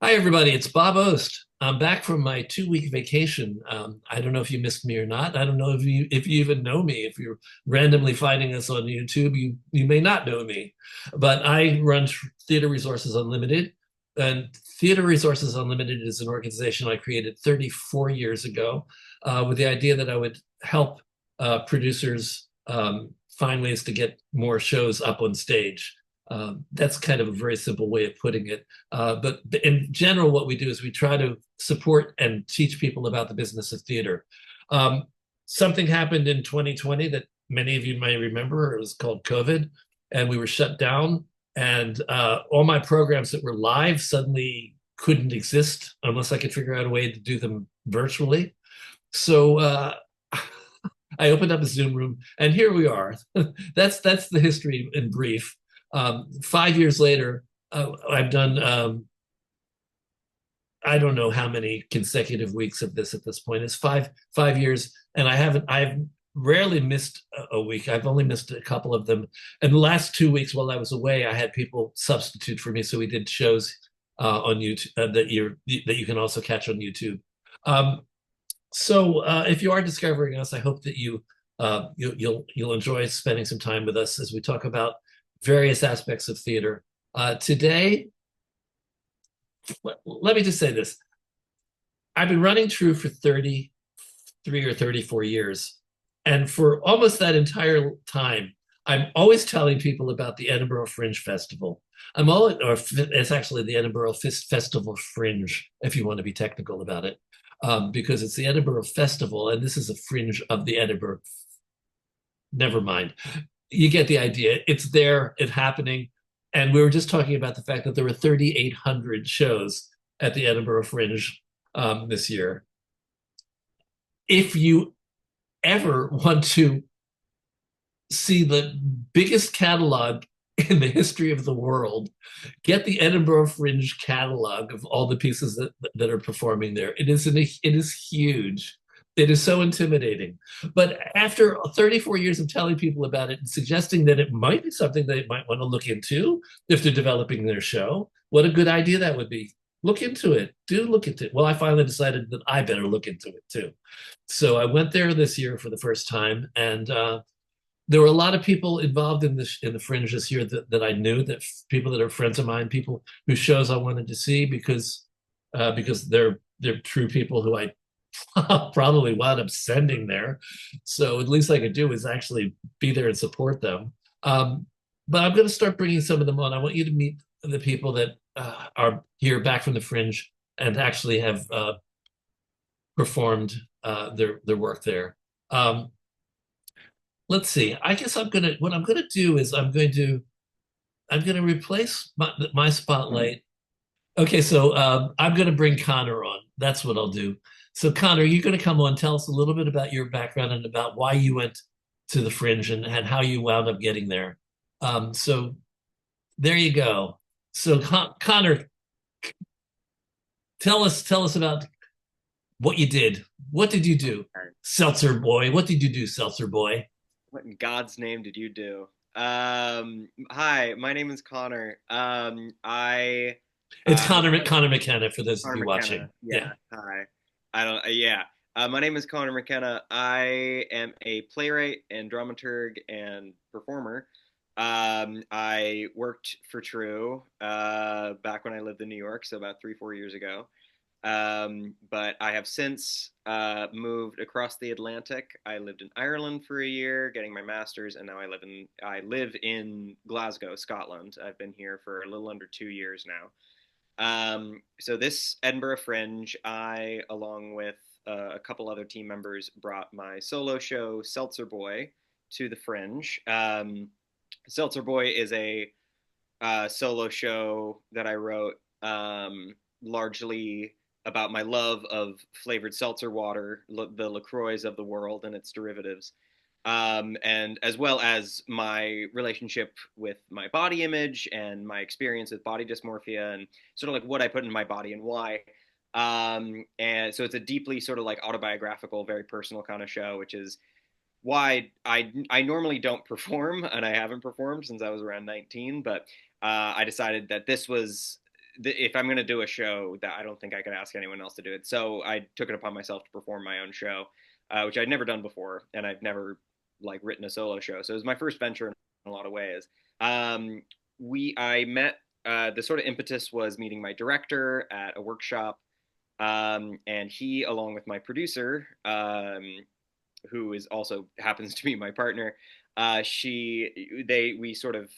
Hi, everybody. It's Bob Ost. I'm back from my 2 week vacation. I don't know if you missed me or not. I don't know if you even know me. If you're randomly finding us on YouTube, you may not know me. But I run Theater Resources Unlimited, and Theater Resources Unlimited is an organization I created 34 years ago with the idea that I would help producers find ways to get more shows up on stage. That's kind of a very simple way of putting it. But in general, what we do is we try to support and teach people about the business of theater. Um, Something happened in 2020 that many of you may remember. It was called COVID, and we were shut down. And all my programs that were live suddenly couldn't exist unless I could figure out a way to do them virtually. So I opened up a Zoom room, and here we are. That's the history in brief. 5 years later, I've done I don't know how many consecutive weeks of this at this point. It's five years, and I've rarely missed a week. I've only missed a couple of them. And the last 2 weeks while I was away, I had people substitute for me, so we did shows on YouTube that you can also catch on YouTube. Um, so if you are discovering us, I hope that you'll enjoy spending some time with us as we talk about various aspects of theater. Today, let me just say this. I've been running TRU for 33 or 34 years. And for almost that entire time, I'm always telling people about the Edinburgh Fringe Festival. It's actually the Edinburgh Festival Fringe, if you want to be technical about it, because it's the Edinburgh Festival, and this is a fringe of the Edinburgh. Never mind. You get the idea. It's there, it's happening. And we were just talking about the fact that there were 3,800 shows at the Edinburgh Fringe this year. If you ever want to see the biggest catalog in the history of the world, get the Edinburgh Fringe catalog of all the pieces that are performing there. It is huge. It is so intimidating. But after 34 years of telling people about it and suggesting that it might be something they might want to look into if they're developing their show, what a good idea that would be. Look into it. Do look into it. Well, I finally decided that I better look into it too. So I went there this year for the first time, and there were a lot of people involved in the Fringe this year that I knew, that people that are friends of mine, people whose shows I wanted to see because they're true people who I probably wound up sending there. So at least I could do is actually be there and support them. But I'm going to start bringing some of them on. I want you to meet the people that are here back from the Fringe and actually have performed their work there. Um, let's see. I guess what I'm gonna do is I'm gonna replace my spotlight. Okay, so I'm gonna bring Connor on. That's what I'll do. So Connor, you're gonna come on, tell us a little bit about your background and about why you went to the Fringe and how you wound up getting there. So there you go. So Connor, tell us about what you did. What did you do, Seltzer Boy? What did you do, Seltzer Boy? What in God's name did you do? Hi, my name is Connor. It's Uh, Connor McKenna for those of Connor you McKenna. watching. Yeah. Yeah, hi. I don't. Yeah. My name is Connor McKenna. I am a playwright and dramaturg and performer. I worked for TRU back when I lived in New York, so about 3, 4 years ago. But I have since moved across the Atlantic. I lived in Ireland for a year, getting my master's, and now I live in Glasgow, Scotland. I've been here for a little under 2 years now. So this Edinburgh Fringe, I, along with a couple other team members, brought my solo show Seltzer Boy to the Fringe. Seltzer Boy is a solo show that I wrote largely about my love of flavored seltzer water, the LaCroix of the world and its derivatives, and as well as my relationship with my body image and my experience with body dysmorphia and sort of like what I put in my body and why. And so it's a deeply sort of like autobiographical, very personal kind of show, which is why I normally don't perform, and I haven't performed since I was around 19. But I decided that this was if I'm going to do a show, that I don't think I could ask anyone else to do it. So I took it upon myself to perform my own show, which I'd never done before, and I've never like written a solo show. So it was my first venture in a lot of ways. Um, I met the sort of impetus was meeting my director at a workshop, and he, along with my producer, who is also happens to be my partner, we sort of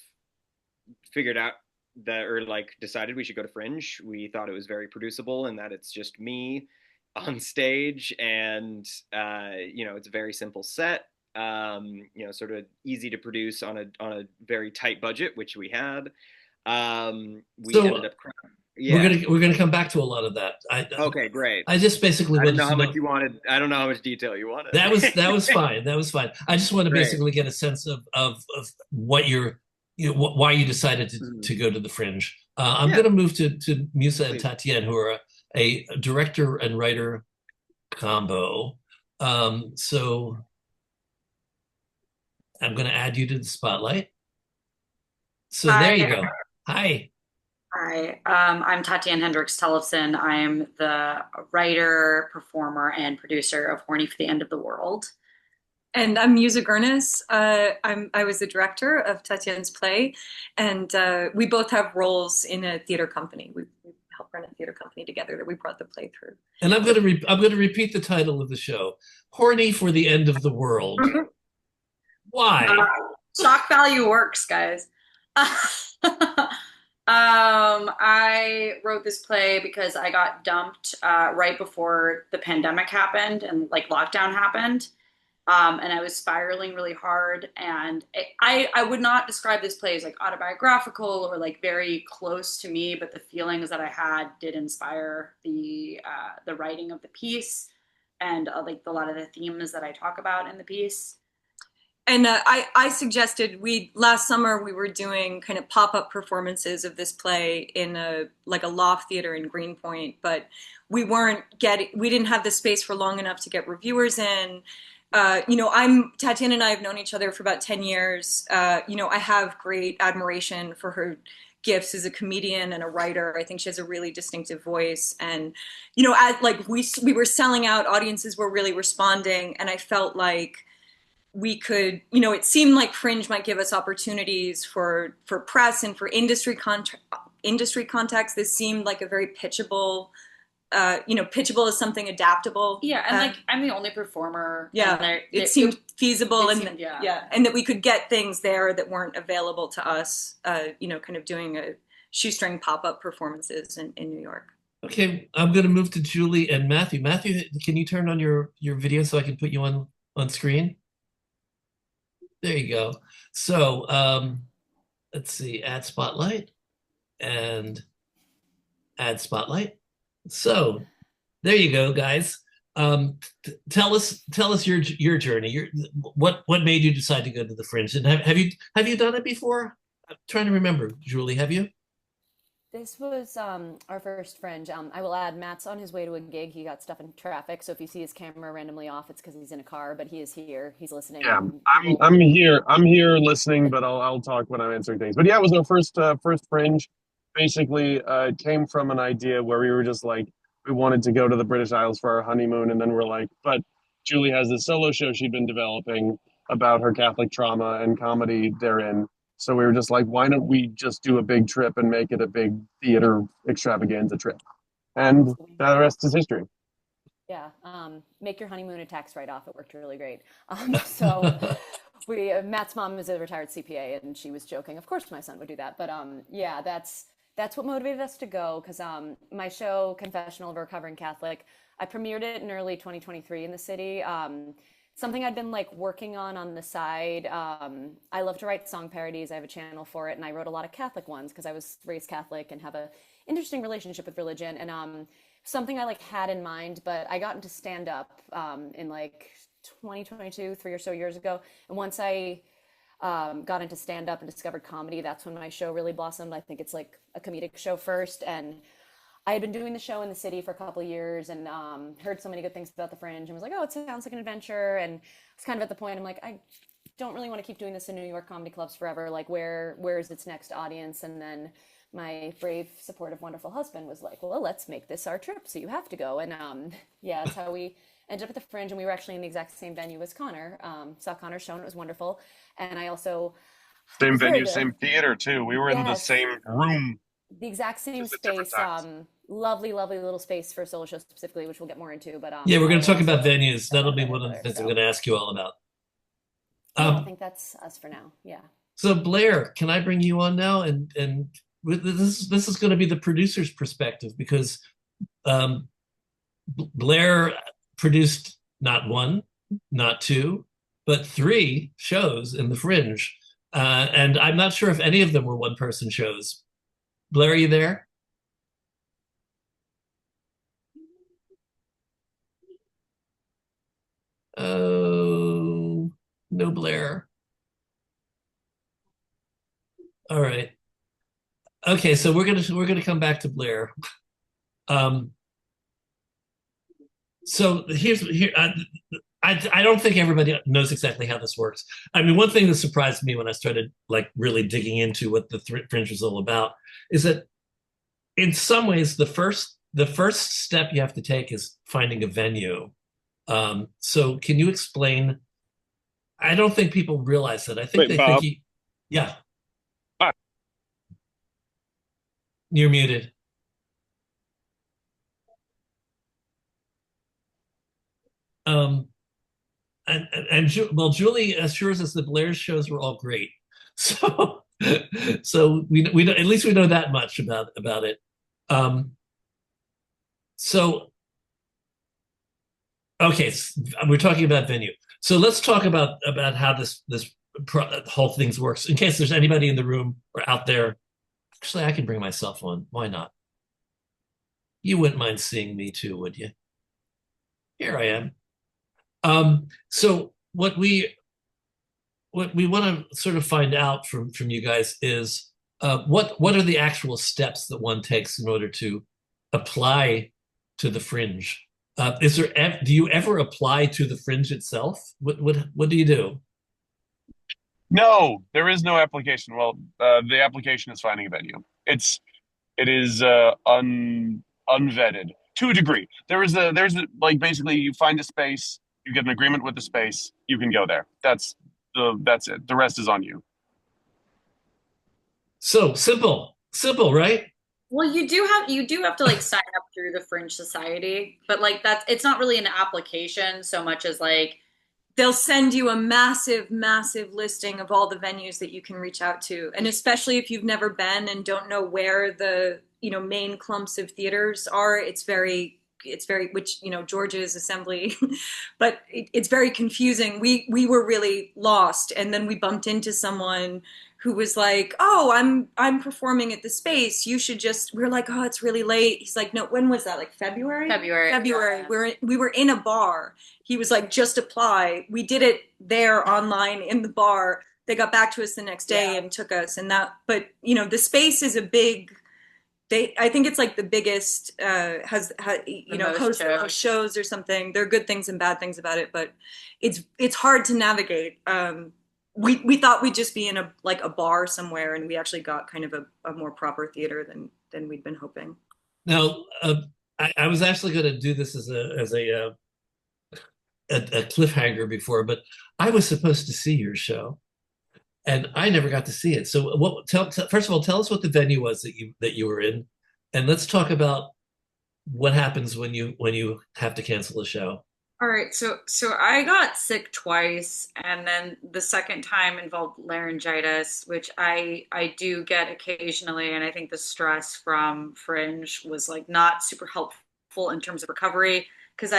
figured out that, or like decided we should go to Fringe. We thought it was very producible and that it's just me on stage, and it's a very simple set. Sort of easy to produce on a very tight budget, which we had. We So ended up, yeah. we're gonna come back to a lot of that. Okay, great. I just basically I didn't wanted know to how much know you wanted. I don't know how much detail you wanted. that was fine. That was fine. I just want to Great. basically get a sense of what why you decided to go to the Fringe. I'm Yeah, going to move to Musa and please. Tatienne, who are a director and writer combo. So I'm going to add you to the spotlight. So there you Hi, go. Hi. hi. I'm Tatienne Hendricks-Tellefsen. I'm the writer, performer, and producer of Horny for the End of the World. And I'm Musa Gurnis. I was the director of Tatienne's play, and we both have roles in a theater company. We help run a theater company together that we brought the play through. And I'm going to repeat the title of the show: Horny for the End of the World. Why? Shock value works, guys. I wrote this play because I got dumped right before the pandemic happened and like lockdown happened. And I was spiraling really hard. And I would not describe this play as like autobiographical or like very close to me, but the feelings that I had did inspire the writing of the piece and like a lot of the themes that I talk about in the piece. And I suggested last summer we were doing kind of pop-up performances of this play in a loft theater in Greenpoint, but we didn't have the space for long enough to get reviewers in. Tatienne and I have known each other for about 10 years. I have great admiration for her gifts as a comedian and a writer. I think she has a really distinctive voice. And, we were selling out, audiences were really responding. And I felt like we could, it seemed like Fringe might give us opportunities for press and for industry context. This seemed like a very pitchable, pitchable is something adaptable. Yeah, and like I'm the only performer. Yeah, it seemed feasible, and that we could get things there that weren't available to us. Kind of doing a shoestring pop-up performances in New York. Okay, I'm going to move to Julie and Matthew. Matthew, can you turn on your video so I can put you on screen? There you go. So let's see, add spotlight and add spotlight. So there you go, guys. Tell us your journey. What made you decide to go to the Fringe? And have you done it before? I'm trying to remember. Julie, have you? This was our first Fringe. I will add, Matt's on his way to a gig. He got stuff in traffic, so if you see his camera randomly off, it's because he's in a car. But he is here. He's listening. Yeah, I'm here. I'm here listening, but I'll talk when I'm answering things. But yeah, it was our first Fringe. Basically, it came from an idea where we were just like we wanted to go to the British Isles for our honeymoon, and then we're like, but Julie has this solo show she'd been developing about her Catholic trauma and comedy therein. So we were just like, why don't we just do a big trip and make it a big theater extravaganza trip? And the rest is history. Yeah, make your honeymoon a tax write-off. It worked really great. So Matt's mom is a retired CPA, and she was joking. Of course, my son would do that. But yeah, that's what motivated us to go. Because my show, Confessional of a Recovering Catholic, I premiered it in early 2023 in the city. Something I'd been like working on the side. I love to write song parodies. I have a channel for it, and I wrote a lot of Catholic ones because I was raised Catholic and have a interesting relationship with religion. And something I like had in mind, but I got into stand up in like 2022, 3 or so years ago. And once I got into stand up and discovered comedy, that's when my show really blossomed. I think it's like a comedic show first, and I had been doing the show in the city for a couple of years and heard so many good things about the Fringe and was like, oh, it sounds like an adventure. And it's kind of at the point I'm like, I don't really want to keep doing this in New York comedy clubs forever. Like, where is its next audience? And then my brave, supportive, wonderful husband was like, well, let's make this our trip. So you have to go. And yeah, that's how we ended up at the Fringe. And we were actually in the exact same venue as Connor. Saw Connor's show and it was wonderful. And I also Same venue, same theater too. We were in the Yes, same room, the exact same just at different space. times. Lovely, lovely little space for a solo show specifically, which we'll get more into. But Yeah, we're going to I talk about also venues. got That'll that be better one of the there. things I'm So going to ask you all about. yeah, I Um, think that's us for now. Yeah. so Blair, can I bring you on now? And this is going to be the producer's perspective because um, Blair produced not one, not two, but three shows in the Fringe. And I'm not sure if any of them were one-person shows. Blair, are you there? Oh, no, Blair. All right. Okay, so we're gonna come back to Blair. Um, so here I don't think everybody knows exactly how this works. I mean, one thing that surprised me when I started like really digging into what the Fringe was all about is that in some ways the first step you have to take is finding a venue. So can you explain? I don't think people realize that. I think Wait, they think Bob. you, yeah, Hi. you're muted. Um, well, Julie assures us that Blair's shows were all great. So, so we know, at least we know that much about it. Um, so okay, we're talking about venue. So let's talk about how this whole thing works. In case there's anybody in the room or out there, actually, I can bring myself on. Why not? You wouldn't mind seeing me too, would you? Here I am. So what we want to sort of find out from you guys is what are the actual steps that one takes in order to apply to the Fringe? Do you ever apply to the Fringe itself? What do you do? No, there is no application. Well, the application is finding a venue. It is unvetted to a degree. Like basically you find a space, you get an agreement with the space, you can go there. That's it. The rest is on you. So simple, right? Well, you do have to like sign up through the Fringe Society, but like it's not really an application so much as like They'll send you a massive, massive listing of all the venues that you can reach out to. And especially if you've never been and don't know where the, main clumps of theaters are, it's very, which, George's Assembly, but it's very confusing. We were really lost. And then we bumped into someone who was like, "Oh, I'm performing at the space. You should just." We were like, "Oh, it's really late." He's like, "No, when was that? Like February?" February. February. Yeah. We were in a bar. He was like, "Just apply." We did it there online in the bar. They got back to us the next day and took us. But the space is a big. I think it's like the biggest hosts the most shows or something. There are good things and bad things about it, but it's hard to navigate. We thought we'd just be in a bar somewhere, and we actually got kind of a more proper theater than we'd been hoping. Now, I was actually going to do this as a cliffhanger before, but I was supposed to see your show, and I never got to see it. So, first of all, tell us what the venue was that you were in, and let's talk about what happens when you have to cancel a show. All right, so I got sick twice, and then the second time involved laryngitis, which I do get occasionally, and I think the stress from Fringe was like not super helpful in terms of recovery because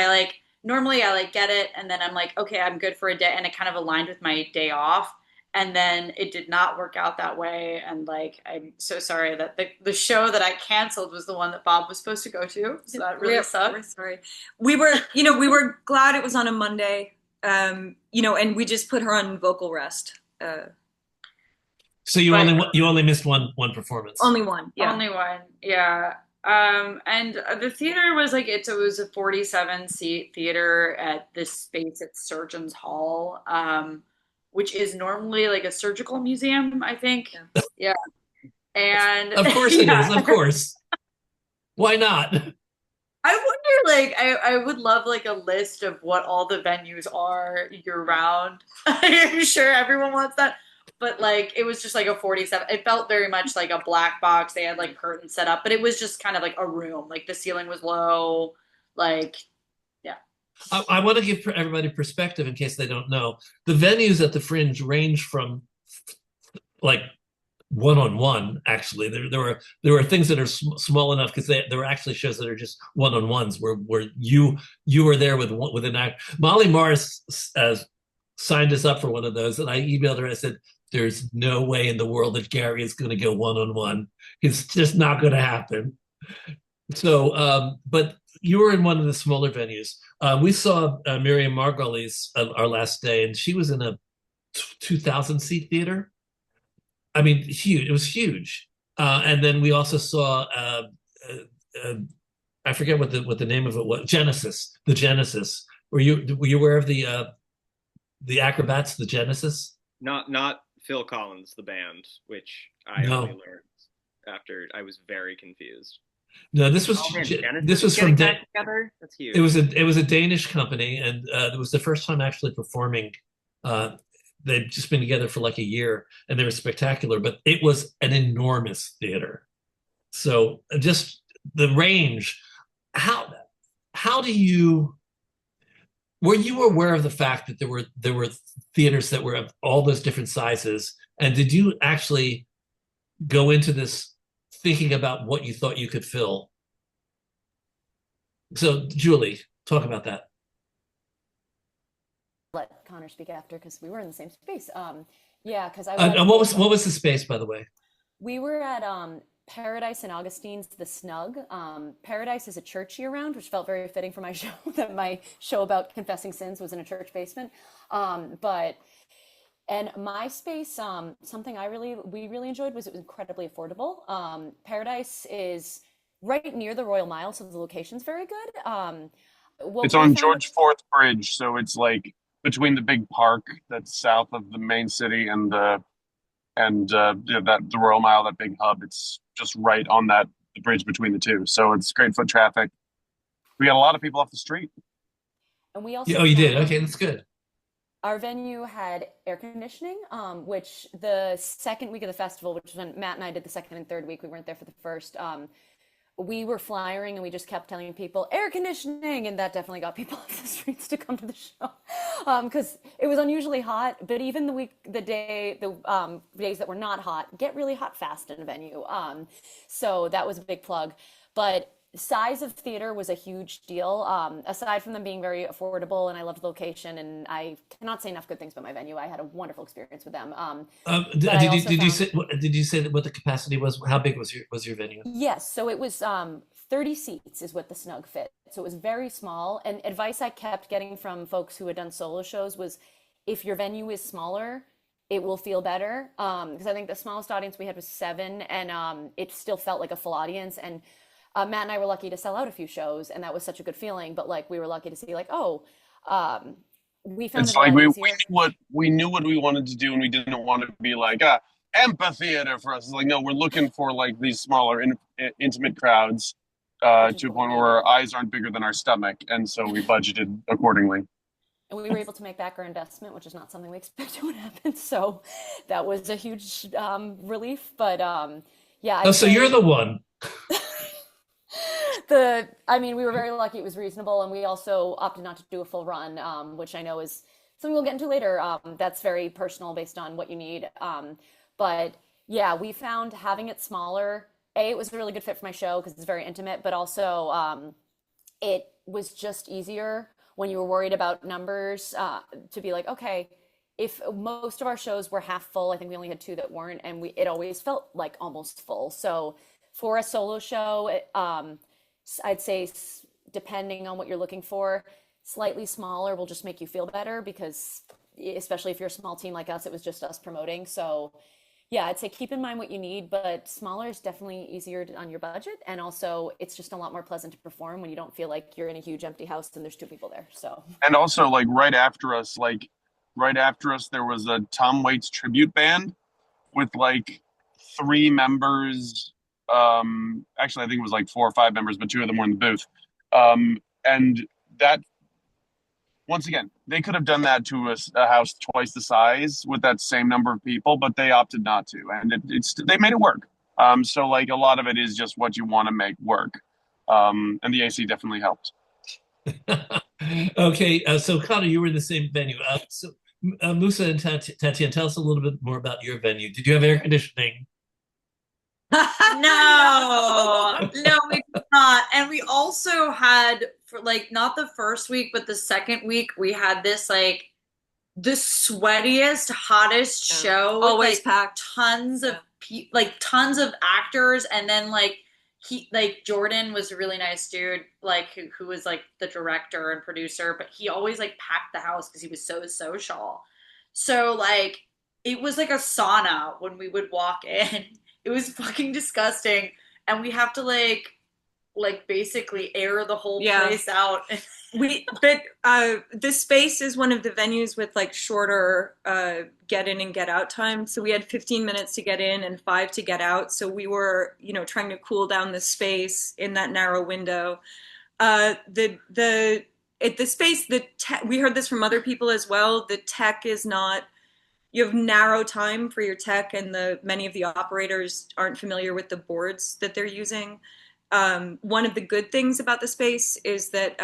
normally I get it, and then I'm like, okay, I'm good for a day, and it kind of aligned with my day off. And then it did not work out that way. And I'm so sorry that the show that I canceled was the one that Bob was supposed to go to. So that really sucked. We're sorry. We were glad it was on a Monday, and we just put her on vocal rest. So you only missed one performance. Only one. Yeah. Only one. Yeah. And the theater was it was a 47-seat theater at this space at Surgeons Hall. Which is normally like a surgical museum, I think. Yeah. And Of course it is. Of course. Why not? I wonder, like, I would love like a list of what all the venues are year round. I'm sure everyone wants that. But like it was just like a 47. It felt very much like a black box. They had like curtains set up, but it was just kind of like a room. Like the ceiling was low. Like, yeah. I want to give everybody perspective in case they don't know. The venues at the Fringe range from like one-on-one. Actually, there were things that are small enough because there were actually shows that are just one-on-ones where you were there with an act. Molly Morris signed us up for one of those, and I emailed her. I said, "There's no way in the world that Gary is going to go one-on-one. It's just not going to happen." So, but you were in one of the smaller venues. We saw Miriam Margolyes our last day, and she was in a 2,000 seat theater. I mean, huge. It was huge. And then we also saw I forget what the name of it was. Genesis, the Genesis. Were you aware of the Acrobats, the Genesis? Not Phil Collins, the band, which I No. only learned after I was very confused. No, this was Oh man, Genesis this was getting from back together? That's huge. it was a Danish company, and it was the first time actually performing. They'd just been together for like a year, and they were spectacular. But it was an enormous theater. So just the range. How do you? Were you aware of the fact that there were theaters that were of all those different sizes, and did you actually go into this thinking about what you thought you could fill? So, Julie, talk about that. Let Connor speak after because we were in the same space. Yeah, because And what was the space, by the way? we were at Paradise and Augustine's, the Snug. Paradise is a church year round, which felt very fitting for my show. That my show about confessing sins was in a church basement. But and my space, something we really enjoyed was it was incredibly affordable. Paradise is right near the Royal Mile, so the location's very good. What It's we on found, George Fourth Bridge, so it's like between the big park that's south of the main city and the Royal Mile, that big hub. It's just right on that the bridge between the two. So it's great foot traffic. We got a lot of people off the street. and we Yeah, also oh, you did. found Okay, that's good. our venue had air conditioning, which the second week of the festival, which was when Matt and I did the second and third week, we weren't there for the first. We were flyering and we just kept telling people air conditioning, and that definitely got people off the streets to come to the show because it was unusually hot. But even the days that were not hot get really hot fast in a venue. So that was a big plug. But size of theater was a huge deal. Aside from them being very affordable, and I loved the location, and I cannot say enough good things about my venue. I had a wonderful experience with them. But I also Did you say that what the capacity was? How big was your venue? Yes, so it was 30 seats is what the Snug fit. So it was very small. And advice I kept getting from folks who had done solo shows was if your venue is smaller, it will feel better. Because I think the smallest audience we had was 7, and it still felt like a full audience. And Matt and I were lucky to sell out a few shows, and that was such a good feeling. But like we were lucky to see like, we found It's it a like lot we easier. knew what we wanted to do, and we didn't want to be like amphitheater for us. It's like no, we're looking for like these smaller, intimate crowds Which is to a what we point where our needed. eyes aren't bigger than our stomach, and so we budgeted accordingly. And we were able to make back our investment, which is not something we expected would happen. So that was a huge relief. But yeah, Oh, I'd so you're say the one. I mean, we were very lucky it was reasonable, and we also opted not to do a full run, which I know is something we'll get into later. That's very personal based on what you need. But yeah, we found having it smaller, it was a really good fit for my show because it's very intimate, but also it was just easier when you were worried about numbers to be like, okay, if most of our shows were half full, I think we only had 2 that weren't, and it always felt like almost full. So for a solo show, I'd say depending on what you're looking for, slightly smaller will just make you feel better because especially if you're a small team like us, it was just us promoting. So yeah, I'd say keep in mind what you need, but smaller is definitely easier on your budget. And also it's just a lot more pleasant to perform when you don't feel like you're in a huge empty house and there's 2 people there. So And also, right after us, there was a Tom Waits tribute band with like 3 members. Actually, I think it was like 4 or 5 members, but 2 of them were in the booth. And that, once again, they could have done that to a house twice the size with that same number of people, but they opted not to, and they made it work. So like a lot of it is just what you want to make work, and the AC definitely helped. Okay, so Connor, you were in the same venue. Musa and Tatienne, tell us a little bit more about your venue. Did you have air conditioning? No, we did not. And we also had, for like not the first week, but the second week, we had this like the sweatiest, hottest show. Always like, packed. Tons of tons of actors, and then Jordan was a really nice dude, like who was like the director and producer, but he always like packed the house because he was so social. So like it was like a sauna when we would walk in. It was fucking disgusting, and we have to like basically air the whole place out. The space is one of the venues with like shorter get in and get out time. So we had 15 minutes to get in and 5 to get out. So we were, trying to cool down the space in that narrow window. We heard this from other people as well. The tech is not. You have narrow time for your tech, and many of the operators aren't familiar with the boards that they're using. One of the good things about the space is that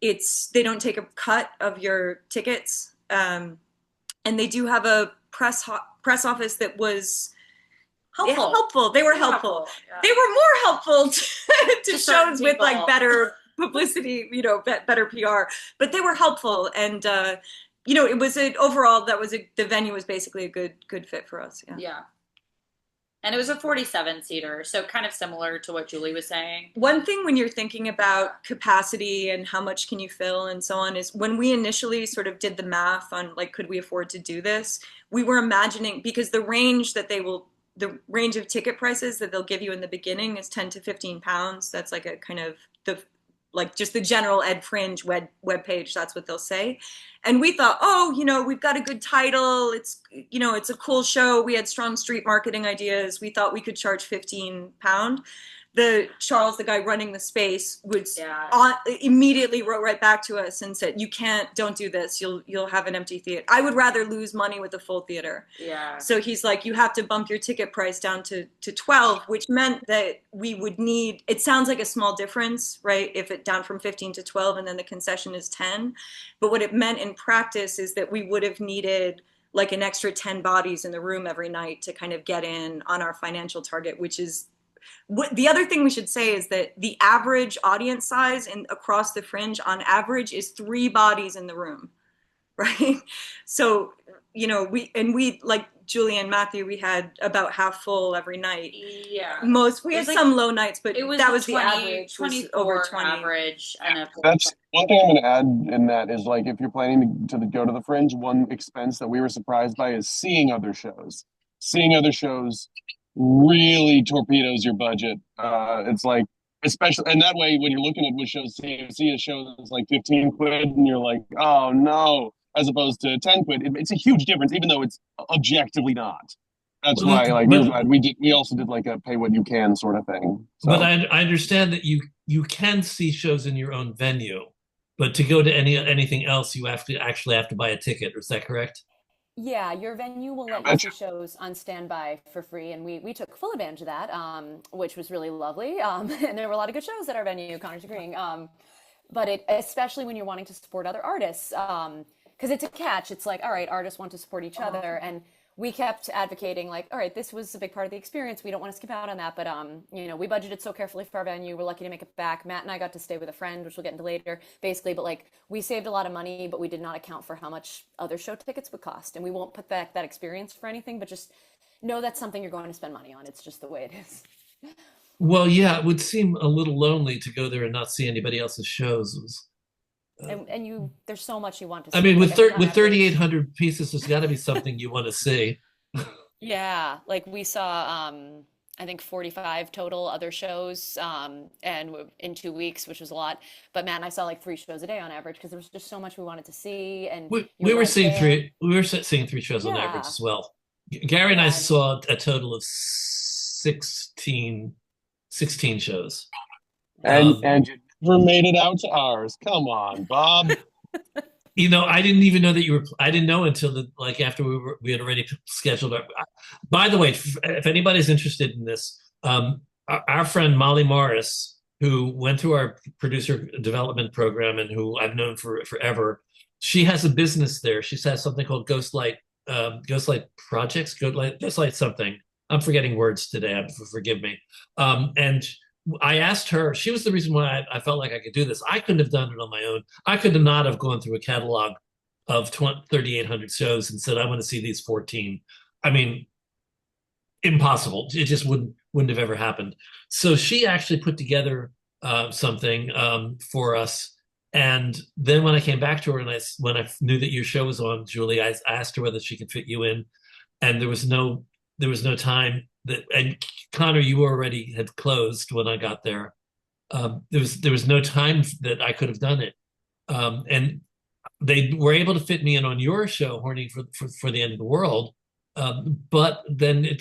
they don't take a cut of your tickets, and they do have a press office that was helpful. They were helpful. Yeah. They were more helpful to shows with people. like better publicity, better PR, but they were helpful, and it was overall the venue was basically a good fit for us. Yeah. And it was a 47-seater, so kind of similar to what Julie was saying. One thing when you're thinking about capacity and how much can you fill and so on is when we initially sort of did the math on like, could we afford to do this? We were imagining, because the range of ticket prices that they'll give you in the beginning is 10 to 15 pounds. That's like a kind of just the general Ed Fringe web page. That's what they'll say. And we thought, we've got a good title. It's a cool show. We had strong street marketing ideas. We thought we could charge £15. Charles, the guy running the space, immediately wrote right back to us and said, don't do this. You'll have an empty theater. I would rather lose money with a full theater. Yeah. So he's like, you have to bump your ticket price down to 12, which meant that we would need, it sounds like a small difference, right? If it down from 15 to 12 and then the concession is 10. But what it meant in practice is that we would have needed like an extra 10 bodies in the room every night to kind of get in on our financial target, which is, the other thing we should say is that the average audience size across the Fringe on average is 3 bodies in the room, right? So, we like Julie and Matthew, we had about half full every night. Yeah. We had some low nights, but that was 20, the average. 24 over 20 average. That's one thing I'm going to add in that is like if you're planning to go to the Fringe, one expense that we were surprised by is seeing other shows. Seeing other shows really torpedoes your budget. It's like, especially, and that way when you're looking at what shows, you see a show that's like 15 quid and you're like, oh no, as opposed to 10 quid. It's a huge difference, even though it's objectively not. That's why, like, we also did like a pay what you can sort of thing. So. But I understand that you can see shows in your own venue, but to go to anything else, you actually have to buy a ticket. Is that correct? Yeah, your venue will let you see shows on standby for free, and we took full advantage of that, which was really lovely. And there were a lot of good shows at our venue. Connor's agreeing, but especially when you're wanting to support other artists, because it's a catch. It's like, all right, artists want to support each other, and we kept advocating like, all right, this was a big part of the experience. We don't want to skip out on that, but we budgeted so carefully for our venue. We're lucky to make it back. Matt and I got to stay with a friend, which we'll get into later, basically. But like, we saved a lot of money, but we did not account for how much other show tickets would cost. And we won't put back that experience for anything, but just know that's something you're going to spend money on. It's just the way it is. Well, yeah, it would seem a little lonely to go there and not see anybody else's shows. And there's so much you want to see. I mean, with 3,800 pieces, there's got to be something you want to see. Yeah, like we saw, I think 45 total other shows, and in 2 weeks, which was a lot. But Matt and I saw like 3 shows a day on average because there was just so much we wanted to see. And we were seeing 3 shows on average as well. Gary and I And saw a total of 16 shows. And you never made it out to ours. Come on, Bob. I didn't even know that you were. I didn't know until after we had already scheduled our. By the way, if anybody's interested in this, our friend Molly Morris, who went through our producer development program and who I've known for forever, she has a business there. She has something called Ghostlight Projects, Ghostlight something. I'm forgetting words today. Forgive me. And I asked her, she was the reason why I felt like I could do this. I couldn't have done it on my own. I could not have gone through a catalog of 3,800 shows and said, I want to see these 14. I mean, impossible. It just wouldn't have ever happened. So she actually put together something for us. And then when I came back to her and when I knew that your show was on, Julie, I asked her whether she could fit you in. And there was no time and Connor, you already had closed when I got there. There was no time that I could have done it. And they were able to fit me in on your show, Horny for the End of the World. But then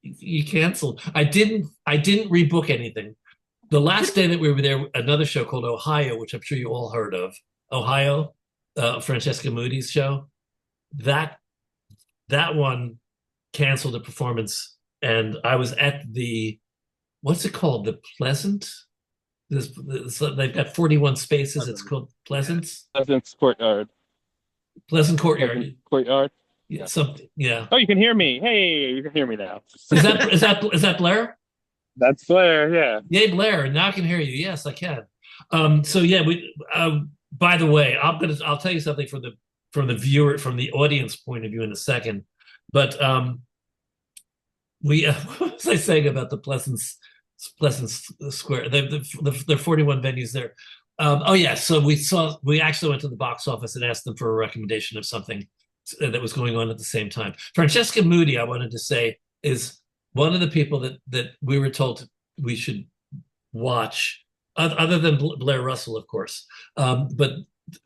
you canceled. I didn't rebook anything. The last day that we were there, another show called Ohio, which I'm sure you all heard of. Ohio, Francesca Moody's show. That one canceled the performance, and I was at what's it called? The Pleasant? They've got 41 spaces. It's called Pleasance. Pleasant's Courtyard. Pleasant Courtyard. Pleasant Courtyard. Yeah, something. Yeah. Oh, you can hear me. Hey, you can hear me now. Is that Blair? That's Blair. Yeah. Yay, Blair. Now I can hear you. Yes, I can. So yeah, by the way, I'll tell you something from the audience point of view in a second. But what was I saying about the Pleasant Square? There are 41 venues there. Oh yeah, so we actually went to the box office and asked them for a recommendation of something that was going on at the same time. Francesca Moody, I wanted to say, is one of the people that we were told we should watch, other than Blair Russell, of course. But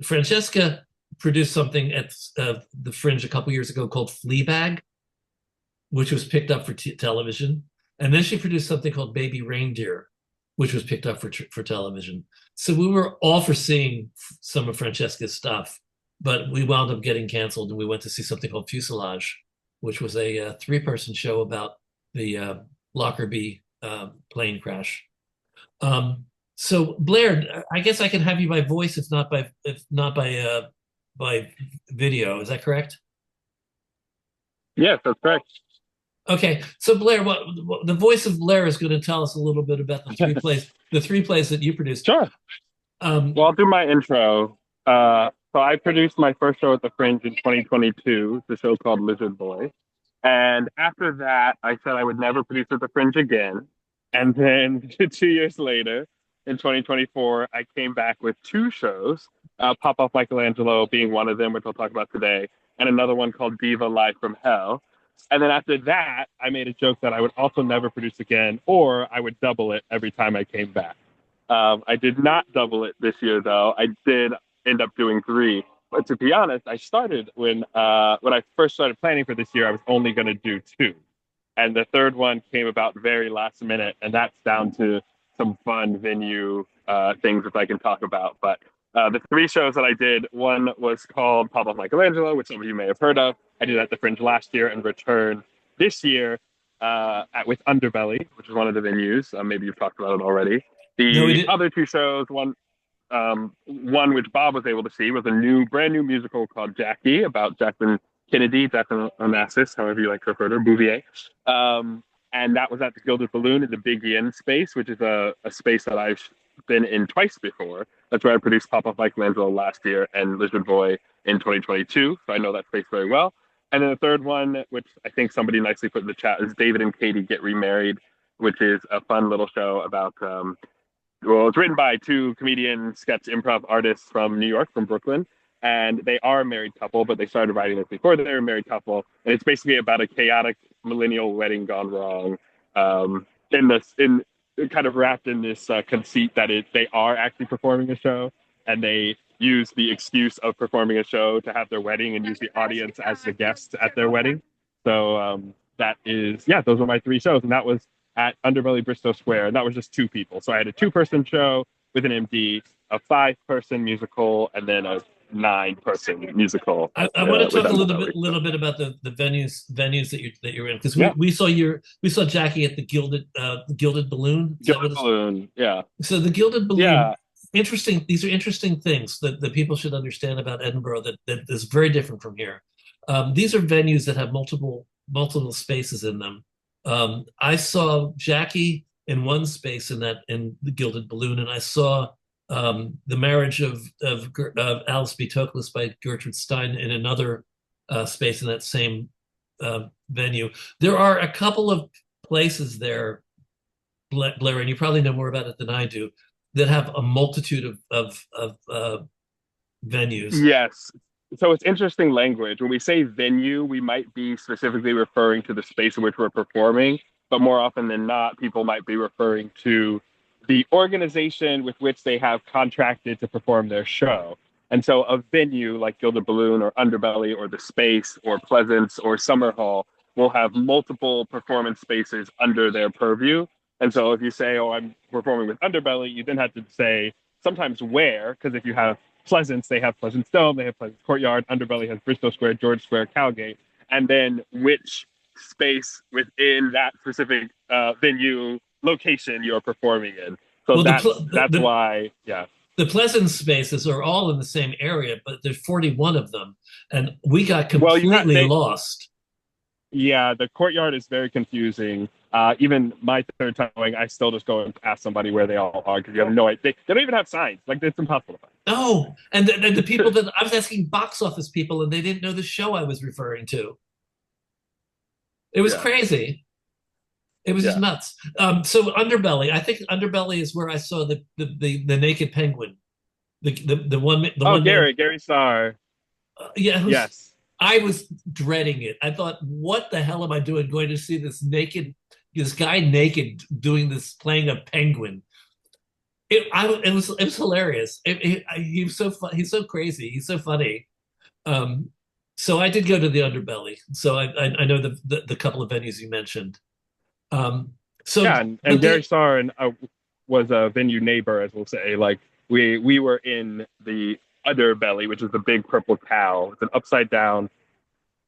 Francesca produced something at the Fringe a couple years ago called Fleabag, which was picked up for television. And then she produced something called Baby Reindeer, which was picked up for television. So we were all for seeing some of Francesca's stuff, but we wound up getting canceled, and we went to see something called Fuselage, which was a 3-person show about the Lockerbie plane crash. So Blair, I guess I can have you by voice, if not by video. Is that correct? Yes, that's correct. Okay, so Blair, what the voice of Blair is going to tell us a little bit about the three plays that you produced. Sure. Well, I'll do my intro. So I produced my first show at the Fringe in 2022, the show called Lizard Boy. And after that, I said I would never produce at the Fringe again. And then 2 years later, in 2024, I came back with 2 shows, Pop Off Michelangelo being one of them, which I'll talk about today, and another one called Diva Live from Hell. And then after that, I made a joke that I would also never produce again, or I would double it every time I came back. I did not double it this year, though. I did end up doing 3. But to be honest, I started when I first started planning for this year, I was only going to do 2. And the third one came about very last minute, and that's down to some fun venue things that I can talk about. But the 3 shows that I did, one was called Pop Off Michelangelo, which some of you may have heard of. I did at the Fringe last year and returned this year with Underbelly, which is one of the venues. Maybe you've talked about it already. The other 2 shows, one which Bob was able to see, was a brand new musical called Jackie, about Jacqueline Kennedy, Jacqueline Onassis, however you like to refer to her, Bouvier. And that was at the Gilded Balloon in the Big Yin space, which is a space that I've been in twice before. That's where I produced Pop Off Michelangelo last year and Lizard Boy in 2022. So I know that space very well. And then the third one, which I think somebody nicely put in the chat, is David and Katie Get Remarried, which is a fun little show about, it's written by 2 comedian sketch improv artists from New York, from Brooklyn. And they are a married couple, but they started writing this before they were a married couple. And it's basically about a chaotic millennial wedding gone wrong, in kind of wrapped in this conceit that they are actually performing a show, and they use the excuse of performing a show to have their wedding and use the audience as the guests at their wedding. So that is, yeah, those were my 3 shows. And that was at Underbelly Bristol Square. And that was just 2 people. So I had a 2-person show with an MD, a 5-person musical, and then a 9-person musical. I want to with talk a Underbelly. little bit about the venues that you're in, because Yeah. we saw Jackie at the Gilded Balloon. Gilded Balloon, yeah. So the Gilded Balloon, Yeah. interesting. These are interesting things that people should understand about Edinburgh that is very different from here. These are venues that have multiple spaces in them. I saw Jackie in one space in the Gilded Balloon, and I saw the marriage of Alice B. Toklas by Gertrude Stein in another space in that same venue. There are a couple of places there, Blair, and you probably know more about it than I do, that have a multitude of venues. Yes. So it's interesting language. When we say venue, we might be specifically referring to the space in which we're performing, but more often than not, people might be referring to the organization with which they have contracted to perform their show. And so a venue like Gilded Balloon or Underbelly or The Space or Pleasance or Summer Hall will have multiple performance spaces under their purview. And so if you say, oh, I'm performing with Underbelly, you then have to say sometimes where, because if you have Pleasance, they have Pleasance Dome, they have Pleasance Courtyard, Underbelly has Bristol Square, George Square, Cowgate, and then which space within that specific venue location you're performing in. So well, that's why, yeah. The Pleasance spaces are all in the same area, but there's 41 of them, and we got completely lost. Yeah, the Courtyard is very confusing. Even my 3rd time going, I still just go and ask somebody where they all are because you have no idea. They don't even have signs. Like, it's impossible to find. No, and the people that I was asking box office people, and they didn't know the show I was referring to. It was crazy. It was just nuts. So Underbelly, I think Underbelly is where I saw the naked penguin. The one. Gary Starr. Yes. I was dreading it. I thought, what the hell am I doing? Going to see this guy naked doing this, playing a penguin. It was hilarious. He's so fun. He's so crazy. He's so funny. So I did go to the Underbelly. So I know the couple of venues you mentioned. And Gary Starr was a venue neighbor, as we'll say. Like we were in the Underbelly, which is the big purple cow. It's an upside down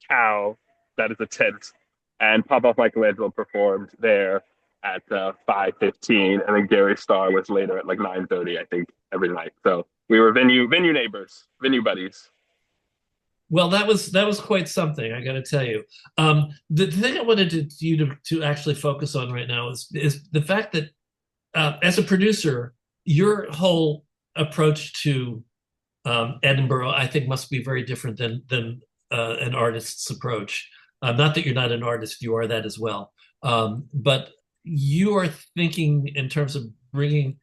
cow that is a tent, and Pop-Off Michelangelo performed there at 5:15, and then Gary Starr was later at like 9:30, I think, every night. So we were venue neighbors, venue buddies. Well, that was quite something, I got to tell you. The thing I wanted you to actually focus on right now is the fact that as a producer, your whole approach to Edinburgh, I think, must be very different than an artist's approach. Not that you're not an artist, you are that as well. But you are thinking in terms of bringing.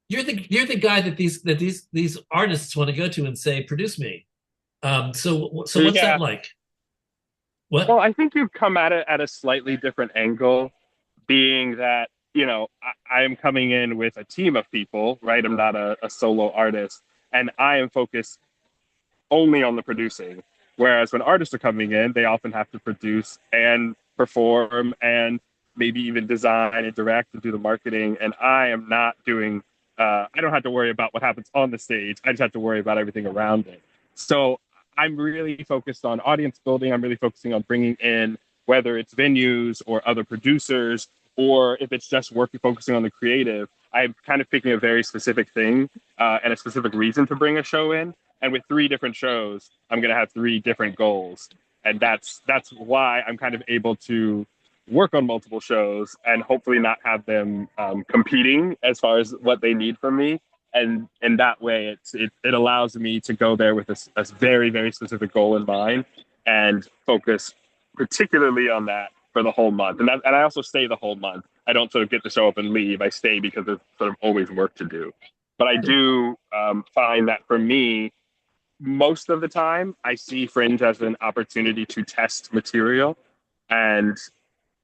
You're the guy that these artists want to go to and say, "Produce me." So what's that like? What? Well, I think you've come at it at a slightly different angle, being that I am coming in with a team of people, right? I'm not a solo artist, and I am focused only on the producing. Whereas when artists are coming in, they often have to produce and perform and maybe even design and direct and do the marketing. And I am not doing, I don't have to worry about what happens on the stage. I just have to worry about everything around it. So I'm really focused on audience building. I'm really focusing on bringing in, whether it's venues or other producers, or if it's just focusing on the creative. I'm kind of picking a very specific thing and a specific reason to bring a show in. And with 3 different shows, I'm going to have 3 different goals. And that's why I'm kind of able to work on multiple shows and hopefully not have them competing as far as what they need from me. And in that way, it allows me to go there with a very, very specific goal in mind and focus particularly on that for the whole month. And I also stay the whole month. I don't sort of get the show up and leave. I stay because there's sort of always work to do. But I do find that for me, most of the time, I see Fringe as an opportunity to test material and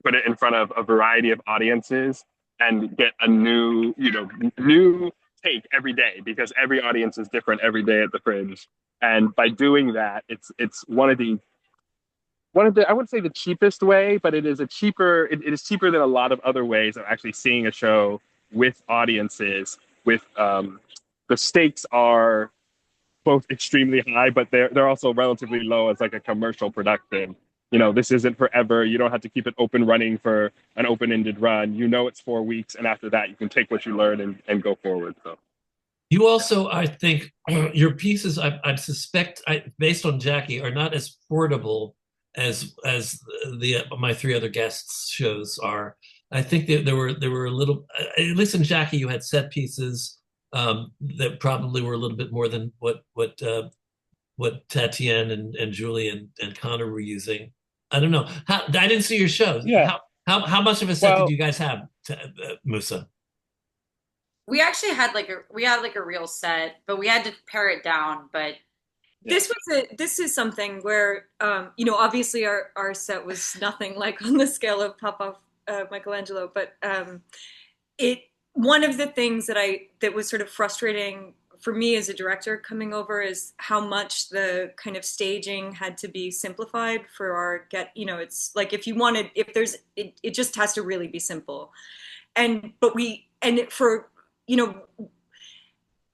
put it in front of a variety of audiences and get a new take every day, because every audience is different every day at the Fringe. And by doing that, it's one of the one of the, I wouldn't say the cheapest way, but it is a cheaper, it is cheaper than a lot of other ways of actually seeing a show with audiences. With the stakes are both extremely high, but they're also relatively low as like a commercial production. You know, this isn't forever. You don't have to keep it open running for an open-ended run. You know, it's 4 weeks, and after that, you can take what you learn and go forward. So You also, I think, your pieces, I suspect, based on Jackie, are not as portable as the my three other guests' shows are. I think that there were a little, at least in Jackie, you had set pieces that probably were a little bit more than what Tatienne and Julie and Connor were using. I don't know. I didn't see your shows. yeah, How much of a set did well, you guys have, Musa? We actually had like a real set, but we had to pare it down. But This is something where obviously our set was nothing like on the scale of Pop-Off Michelangelo, but it one of the things that was sort of frustrating for me as a director coming over is how much the kind of staging had to be simplified for our it's like if there's it just has to really be simple. For you know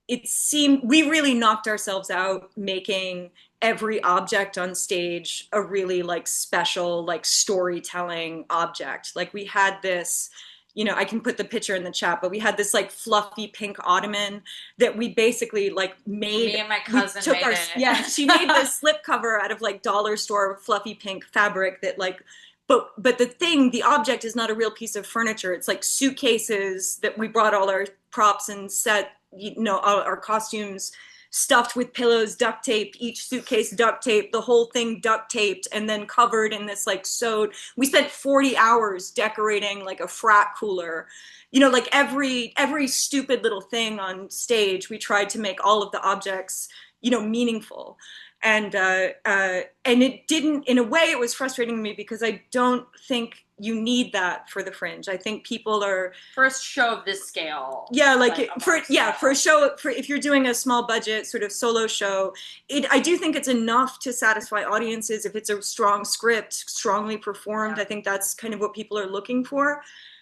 it seemed we really knocked ourselves out making every object on stage a really like special like storytelling object. Like we had this, I can put the picture in the chat, but we had this like fluffy pink ottoman that we basically like made. Me and my cousin made it. Yeah, she made this slip cover out of like dollar store fluffy pink fabric that like but the object is not a real piece of furniture. It's like suitcases that we brought all our props and set, all our costumes stuffed with pillows, duct tape, each suitcase duct tape, the whole thing duct taped, and then covered in this like sewed. We spent 40 hours decorating like a frat cooler. Like every stupid little thing on stage, we tried to make all of the objects, meaningful. And it didn't. In a way, it was frustrating to me because I don't think you need that for the Fringe. I think people are first show of this scale. Yeah, for a show if you're doing a small budget sort of solo show, I do think it's enough to satisfy audiences if it's a strong script, strongly performed. Yeah. I think that's kind of what people are looking for.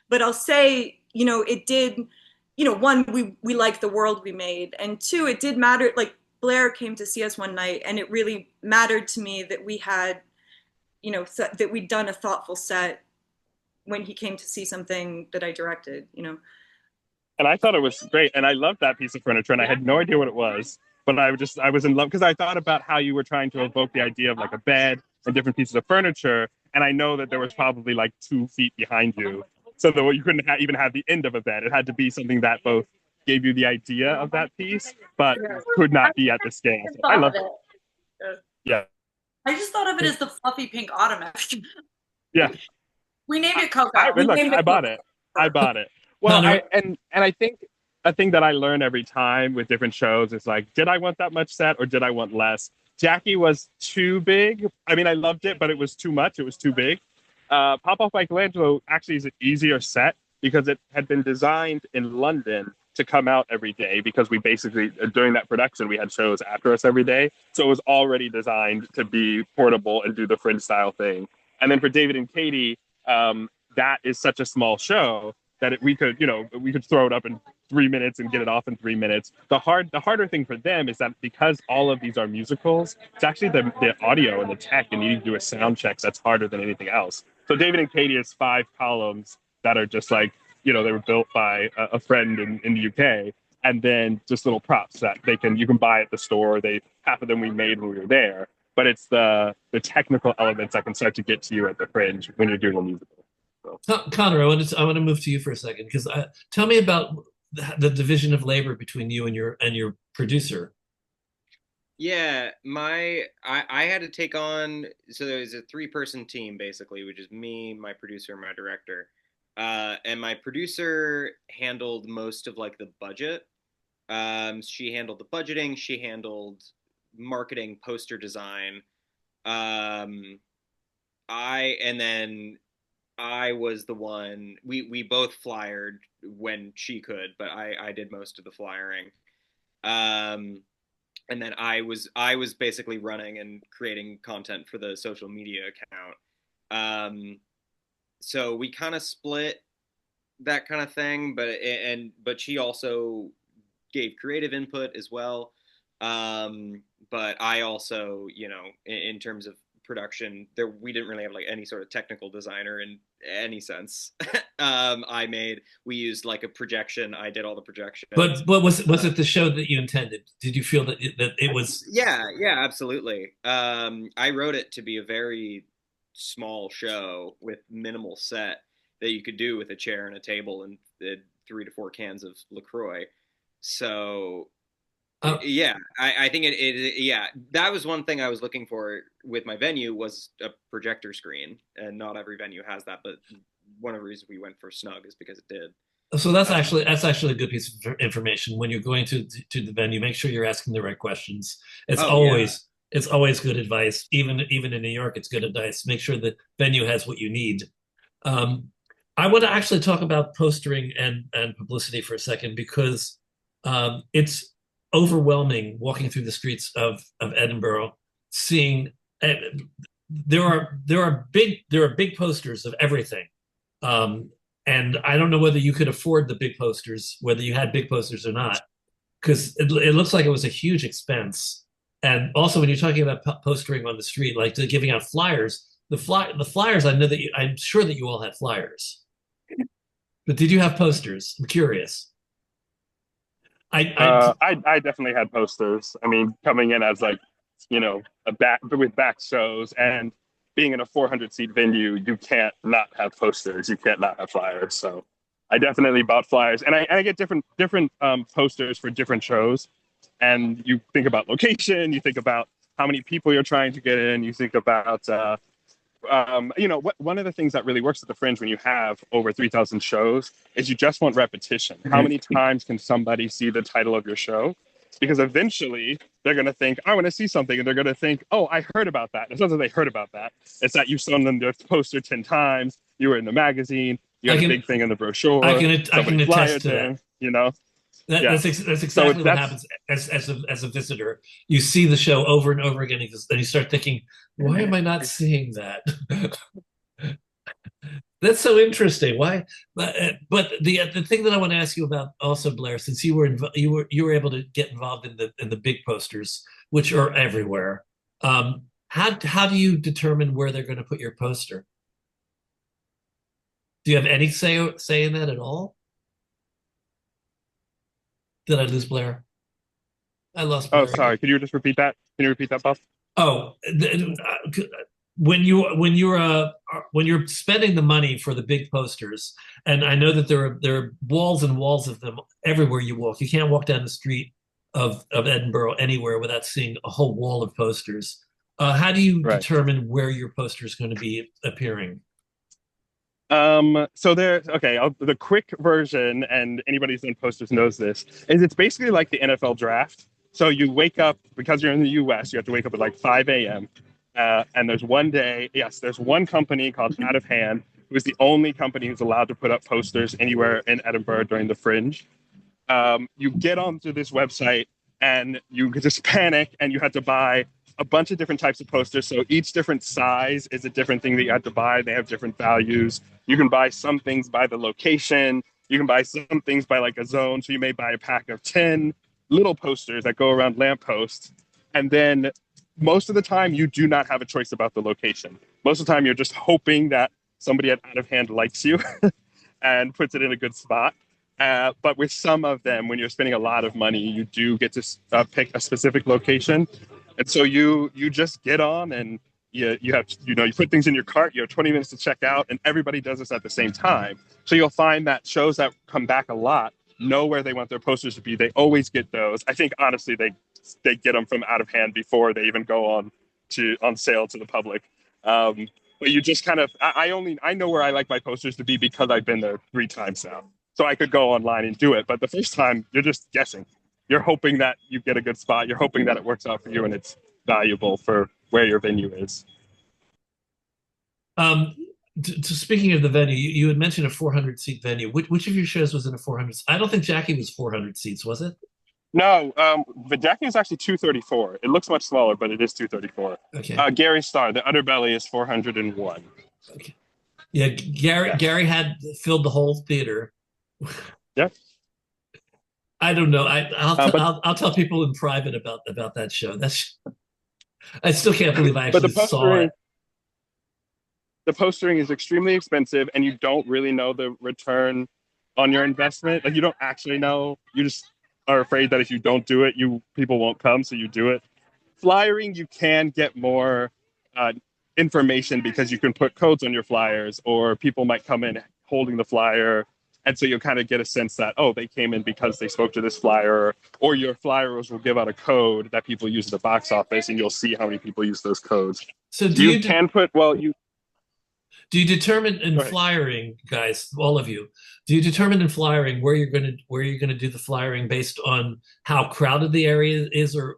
But I'll say, it did. One, we liked the world we made, and two, it did matter. Like Blair came to see us one night, and it really mattered to me that we had, that we'd done a thoughtful set when he came to see something that I directed, And I thought it was great, and I loved that piece of furniture, and I had no idea what it was, but I was in love because I thought about how you were trying to evoke the idea of like a bed and different pieces of furniture, and I know that there was probably like 2 feet behind you, so that you couldn't even have the end of a bed. It had to be something that both gave you the idea of that piece, but could not be at the scale. So I love it. Yeah. I just thought of it as the fluffy pink ottoman. Yeah. We named it Coco. I bought it. Well, I think a thing that I learn every time with different shows is like, did I want that much set or did I want less? Jackie was too big. I mean, I loved it, but it was too much. It was too big. Pop-Off Michelangelo actually is an easier set because it had been designed in London to come out every day because we basically, during that production, we had shows after us every day. So it was already designed to be portable and do the Fringe style thing. And then for David and Katie, that is such a small show that we could throw it up in 3 minutes and get it off in 3 minutes. The harder thing for them is that because all of these are musicals, it's actually the audio and the tech and needing to do a sound check that's harder than anything else. So David and Katie is 5 columns that are just like, they were built by a friend in the UK, and then just little props that you can buy at the store. Half of them we made when we were there, but it's the technical elements that can start to get to you at the Fringe when you're doing a musical. So. Connor, I want to move to you for a second because tell me about the division of labor between you and your producer. Yeah, I had to take on, so there was a 3-person team basically, which is me, my producer, and my director. And my producer handled most of like the budget. She handled the budgeting. She handled marketing, poster design. And then I was the one. We both flyered when she could, but I did most of the flyering. and then I was basically running and creating content for the social media account. So we kind of split that kind of thing, but she also gave creative input as well. But I also, in terms of production, we didn't really have like any sort of technical designer in any sense. We used like a projection. I did all the projections. But was it the show that you intended? Did you feel that it was? Yeah, absolutely. I wrote it to be a very small show with minimal set that you could do with a chair and a table and 3 to 4 cans of LaCroix. So yeah, I think yeah, that was one thing I was looking for with my venue was a projector screen, and not every venue has that, but one of the reasons we went for Snug is because it did. So that's actually a good piece of information. When you're going to the venue, make sure you're asking the right questions. It's always good advice. Even in New York, it's good advice. Make sure the venue has what you need. I want to actually talk about postering and publicity for a second, because it's overwhelming walking through the streets of Edinburgh, seeing there are big posters of everything. And I don't know whether you could afford the big posters, whether you had big posters or not, because it looks like it was a huge expense. And also, when you're talking about postering on the street, like giving out flyers, the flyers, I'm sure that you all had flyers, but did you have posters? I'm curious. I definitely had posters. I mean, coming in as like, with back shows and being in a 400-seat venue, you can't not have posters. You can't not have flyers. So I definitely bought flyers, and I get different posters for different shows. And you think about location, you think about how many people you're trying to get in, you think about one of the things that really works at the Fringe when you have over 3,000 shows is you just want repetition. How many times can somebody see the title of your show? Because eventually they're going to think, I want to see something. And they're going to think, oh, I heard about that. It's not that they heard about that. It's that you've shown them the poster 10 times. You were in the magazine. You had a big thing in the brochure. I can attest to that. That's exactly what happens as a visitor. You see the show over and over again, and you start thinking, why am I not seeing that? That's so interesting. Why? But the thing that I want to ask you about also, Blair, since you were able to get involved in the big posters, which are everywhere. How do you determine where they're going to put your poster? Do you have any say in that at all? Did I lose Blair? I lost Blair. Oh, sorry. Could you just repeat that? Can you repeat that, Bob? Oh, when you're spending the money for the big posters, and I know that there are walls and walls of them everywhere you walk. You can't walk down the street of Edinburgh anywhere without seeing a whole wall of posters. How do you determine where your poster is going to be appearing? So the quick version, and anybody who's done posters knows this, is it's basically like the NFL draft. So you wake up, because you're in the US, you have to wake up at like 5 a.m. And there's one company called Out of Hand, who is the only company who's allowed to put up posters anywhere in Edinburgh during the Fringe. You get onto this website and you just panic, and you have to buy a bunch of different types of posters. So each different size is a different thing that you have to buy. They have different values. You can buy some things by the location. You can buy some things by like a zone. So you may buy a pack of 10 little posters that go around lampposts. And then most of the time you do not have a choice about the location. Most of the time you're just hoping that somebody at Out of Hand likes you and puts it in a good spot. But with some of them, when you're spending a lot of money, you do get to pick a specific location. And so you just get on, and you put things in your cart. You have 20 minutes to check out, and everybody does this at the same time. So you'll find that shows that come back a lot know where they want their posters to be. They always get those. I think honestly they get them from Out of Hand before they even go on sale to the public. But you just kind of I know where I like my posters to be because I've been there 3 times now. So I could go online and do it. But the first time you're just guessing. You're hoping that you get a good spot. You're hoping that it works out for you and it's valuable for where your venue is. Speaking of the venue, you had mentioned a 400-seat venue. Which of your shows was in a 400? I don't think Jackie was 400 seats, was it? No, the deck is actually 234. It looks much smaller, but it is 234. Okay. Gary Starr, the underbelly is 401. Okay. Yeah, Gary had filled the whole theater. Yeah. I don't know. But I'll tell people in private about that show. I still can't believe I but actually saw it. the postering is extremely expensive, and you don't really know the return on your investment. Like, you don't actually know. You just are afraid that if you don't do it, people won't come, so you do it. Flyering, you can get more information because you can put codes on your flyers, or people might come in holding the flyer. And so you'll kind of get a sense that, oh, they came in because they spoke to this flyer, or your flyers will give out a code that people use at the box office, and you'll see how many people use those codes. So do you determine in flyering, guys, all of you, do you determine in flyering where you're gonna do the flyering based on how crowded the area is, or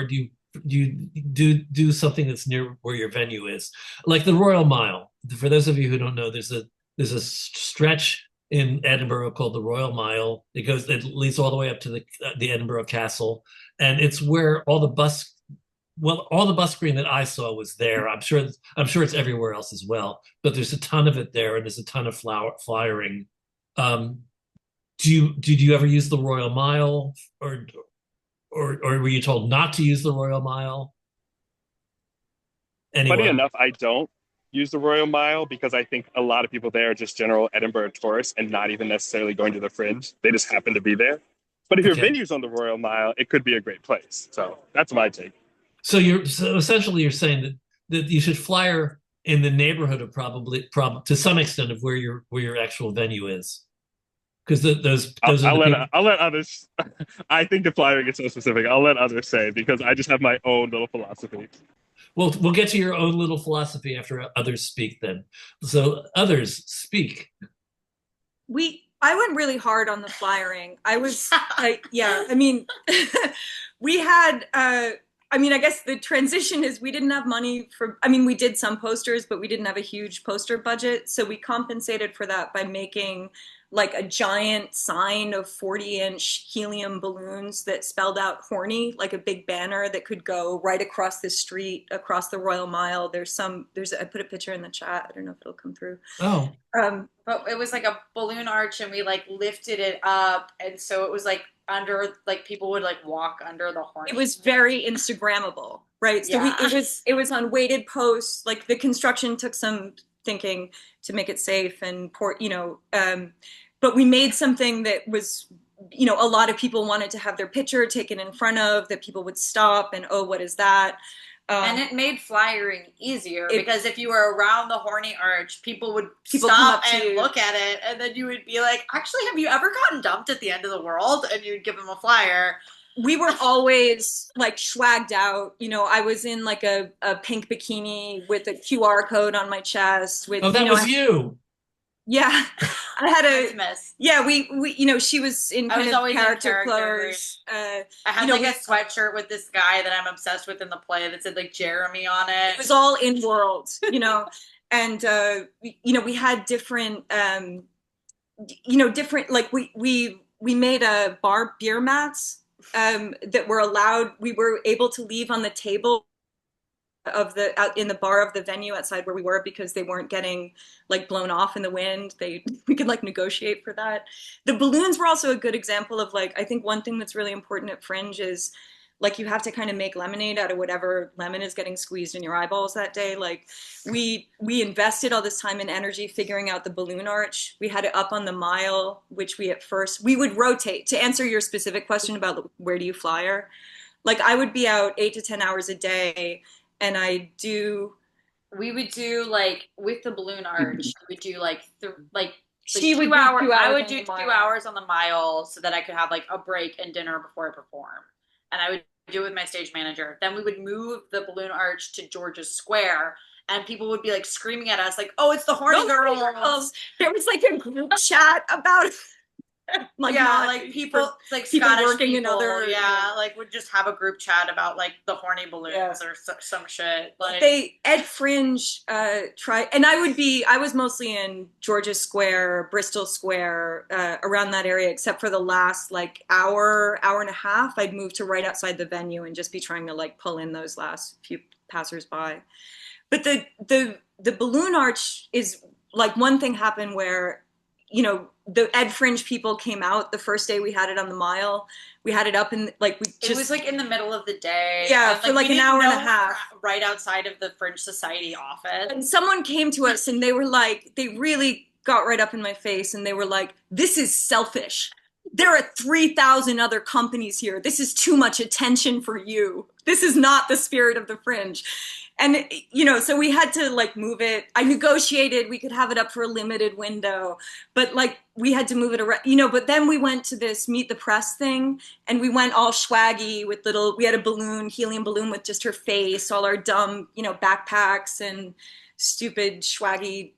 do you do something that's near where your venue is? Like the Royal Mile. For those of you who don't know, there's a stretch in Edinburgh called the Royal Mile. It leads all the way up to the Edinburgh Castle, and it's where all the bus screen that I saw was there. I'm sure it's everywhere else as well, but there's a ton of it there, and there's a ton of flyering. Did you ever use the Royal Mile, or were you told not to use the Royal Mile? Anyway. Funny enough, I don't use the Royal Mile because I think a lot of people there are just general Edinburgh tourists and not even necessarily going to the Fringe. They just happen to be there. But if your venue's on the Royal Mile, it could be a great place. So that's my take. So essentially you're saying that you should flyer in the neighborhood of probably to some extent of where your actual venue is, because I'll let others. I think the flyering is so specific. I'll let others say, because I just have my own little philosophy. We'll get to your own little philosophy after others speak then. So others speak. I went really hard on the flyering. I mean, we had, I guess the transition is we didn't have money we did some posters, but we didn't have a huge poster budget. So we compensated for that by making like a giant sign of 40-inch helium balloons that spelled out Horny, like a big banner that could go right across the street, across the Royal Mile. I put a picture in the chat. I don't know if it'll come through. Oh. But it was like a balloon arch, and we like lifted it up. And so it was like under, like people would like walk under the Horny. It was very Instagrammable, right? So it was on weighted posts. Like the construction took some thinking to make it safe and but we made something that was, a lot of people wanted to have their picture taken in front of, that people would stop and, oh, what is that? And it made flyering easier because if you were around the Horny Arch, people would stop and look at it, and then you would be like, actually, have you ever gotten dumped at the end of the world? And you'd give them a flyer. We were always like swagged out. I was in like a pink bikini with a QR code on my chest. That was you. Yeah, I had Christmas. Yeah, we she was in kind of character clothes. I had like a sweatshirt with this guy that I'm obsessed with in the play that said like Jeremy on it. It was all in world, and we had different, different, like we made a bar beer mats that were allowed. We were able to leave on the table in the bar of the venue outside where we were, because they weren't getting like blown off in the wind. We could like negotiate for that. The balloons were also a good example of like, I think one thing that's really important at Fringe is like you have to kind of make lemonade out of whatever lemon is getting squeezed in your eyeballs that day. Like we invested all this time and energy figuring out the balloon arch. We had it up on the mile, which we would rotate. To answer your specific question about where do you flyer, like I would be out 8 to 10 hours a day. And we would do like with the balloon arch, we would do like 2 hours. I would do 2 hours on the mile so that I could have like a break and dinner before I perform. And I would do it with my stage manager. Then we would move the balloon arch to George's Square, and people would be like screaming at us like, oh, it's the Horny Girls. There was like a group chat about it. like yeah, not like people, like people Scottish working in people, other- yeah, like would just have a group chat about like the horny balloons or some shit. Like Ed Fringe tried, and I was mostly in Georgia Square, Bristol Square, around that area, except for the last like hour and a half. I'd moved to right outside the venue and just be trying to like pull in those last few passersby. But the balloon arch is like, one thing happened where, you know, the Ed Fringe people came out the first day we had it on the mile. We had it up and like it was like in the middle of the day. Yeah, and, for like an hour and a half. Right outside of the Fringe Society office. And someone came to us and they were like, they really got right up in my face and they were like, this is selfish. There are 3,000 other companies here. This is too much attention for you. This is not the spirit of the Fringe. And, you know, so we had to like move it. I negotiated, we could have it up for a limited window, but like we had to move it around, you know, but then we went to this Meet the Press thing and we went all swaggy with we had a balloon, helium balloon with just her face, all our dumb, you know, backpacks and stupid swaggy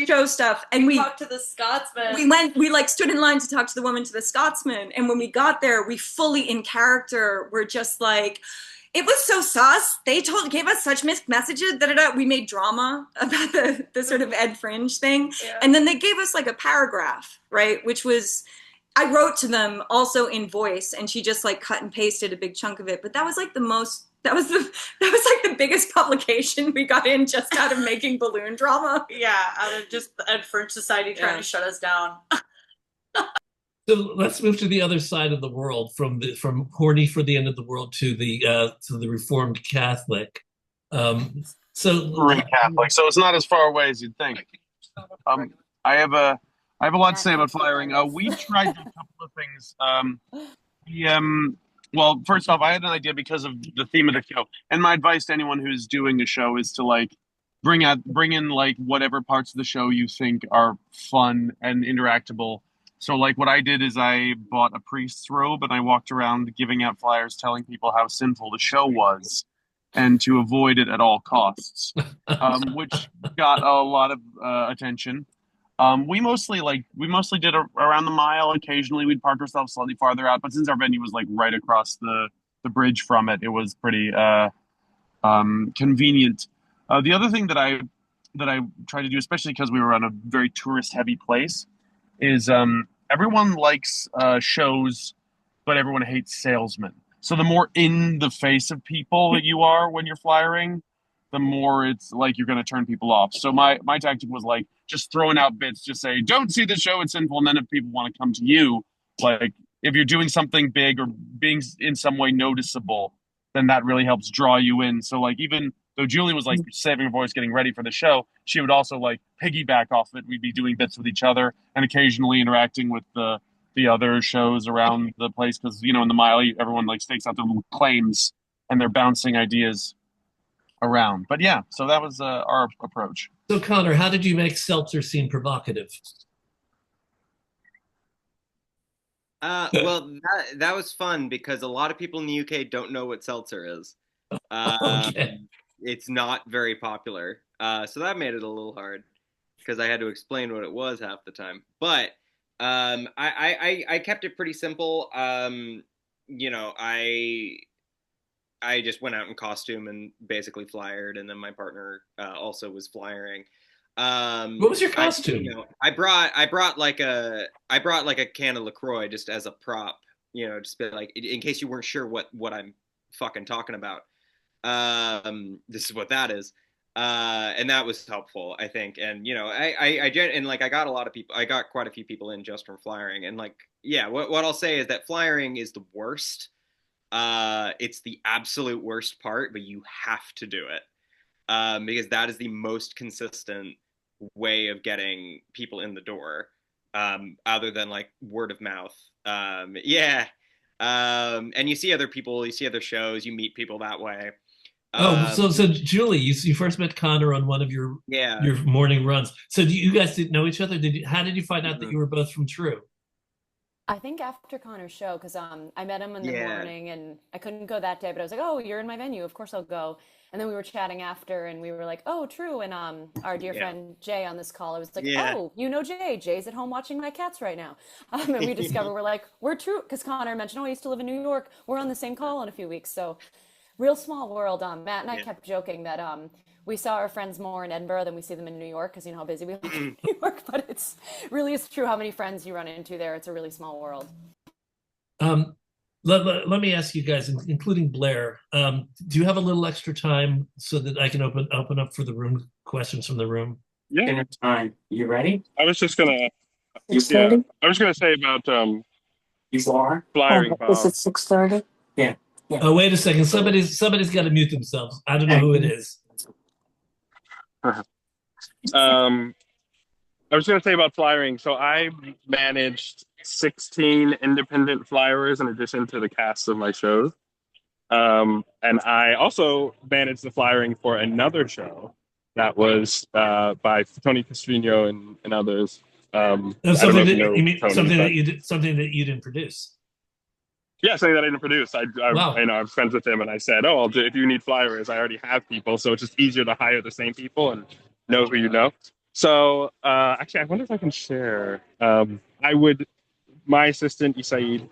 show stuff. And we talked to the Scotsman. We like stood in line to talk to the woman, to the Scotsman. And when we got there, we fully in character were just like, it was so sus. They gave us such mixed messages. We made drama about the sort of Ed Fringe thing. Yeah. And then they gave us like a paragraph, right? Which was, I wrote to them also in voice and she just like cut and pasted a big chunk of it. But that was like that was like the biggest publication we got in just out of making balloon drama. Yeah, out of just the Ed Fringe Society trying to shut us down. So let's move to the other side of the world, from horny for the end of the world to the Reformed Catholic. Great Catholic. So it's not as far away as you'd think. I have a lot to say about flyering. We tried a couple of things. Well, first off, I had an idea because of the theme of the show, and my advice to anyone who's doing the show is to like bring in like whatever parts of the show you think are fun and interactable. So like what I did is I bought a priest's robe and I walked around giving out flyers telling people how sinful the show was and to avoid it at all costs, which got a lot of attention. We mostly did around the mile. Occasionally we'd park ourselves slightly farther out, but since our venue was like right across the bridge from it, it was pretty convenient. The other thing that I tried to do, especially because we were on a very tourist heavy place, is everyone likes shows, but everyone hates salesmen. So the more in the face of people that you are when you're flyering, the more it's like you're going to turn people off. So my tactic was like just throwing out bits, just say, don't see the show, it's sinful. And then if people want to come to you, like if you're doing something big or being in some way noticeable, then that really helps draw you in. So like even though Julie was like saving her voice, getting ready for the show, she would also like piggyback off it. We'd be doing bits with each other and occasionally interacting with the other shows around the place. Cause you know, in the mile, everyone like stakes out their little claims and they're bouncing ideas around. But yeah, so that was our approach. So Connor, how did you make Seltzer seem provocative? Well, that was fun because a lot of people in the UK don't know what Seltzer is. Okay. It's not very popular. So that made it a little hard because I had to explain what it was half the time. But I kept it pretty simple. You know, I just went out in costume and basically flyered, and then my partner also was flyering. What was your costume? I brought like a can of LaCroix just as a prop, you know, just like in case you weren't sure what I'm fucking talking about. This is what that is. And that was helpful, I think. And, you know, I got quite a few people in just from flyering. And like, yeah, what I'll say is that flyering is the worst. It's the absolute worst part, but you have to do it. Because that is the most consistent way of getting people in the door, other than like word of mouth. Yeah. And you see other people, you see other shows, you meet people that way. So Julie, you first met Connor on one of your morning runs. So you guys didn't know each other? How did you find out that you were both from TRU? I think after Connor's show, because I met him in the Yeah, morning and I couldn't go that day, but I was like, oh, you're in my venue. Of course I'll go. And then we were chatting after and we were like, oh, true. And our dear yeah, friend Jay on this call, I was like, yeah. oh, you know Jay. Jay's at home watching my cats right now. And we discovered we're like, we're true. Because Connor mentioned, oh, I used to live in New York. We're on the same call in a few weeks. So real small world. Matt and I Yeah. kept joking that we saw our friends more in Edinburgh than we see them in New York because you know how busy we live in New York. But it's really is true how many friends you run into there. It's a really small world. Um, let me ask you guys, including Blair, do you have a little extra time so that I can open up for the room questions from the room? Yeah, Dinner time. You ready? I was just gonna, yeah, 6:30? I was gonna say about You are? flyering, Is Bob. it 6:30? Yeah. Yeah. Oh, wait a second. Somebody's got to mute themselves. I don't know who it is. Um, I was going to say about flyering. So I managed 16 independent flyers in addition to the cast of my shows. And I also managed the flyering for another show that was by Tony Castrino and others. I don't know Something if you that know you mean Tony, but something that you didn't produce. yeah, something that I didn't produce. Wow. You know, I'm friends with him, and I said, "Oh, if you need flyers, I already have people, so it's just easier to hire the same people and know who you know." So, actually, I wonder if I can share. I would, my assistant Isaid,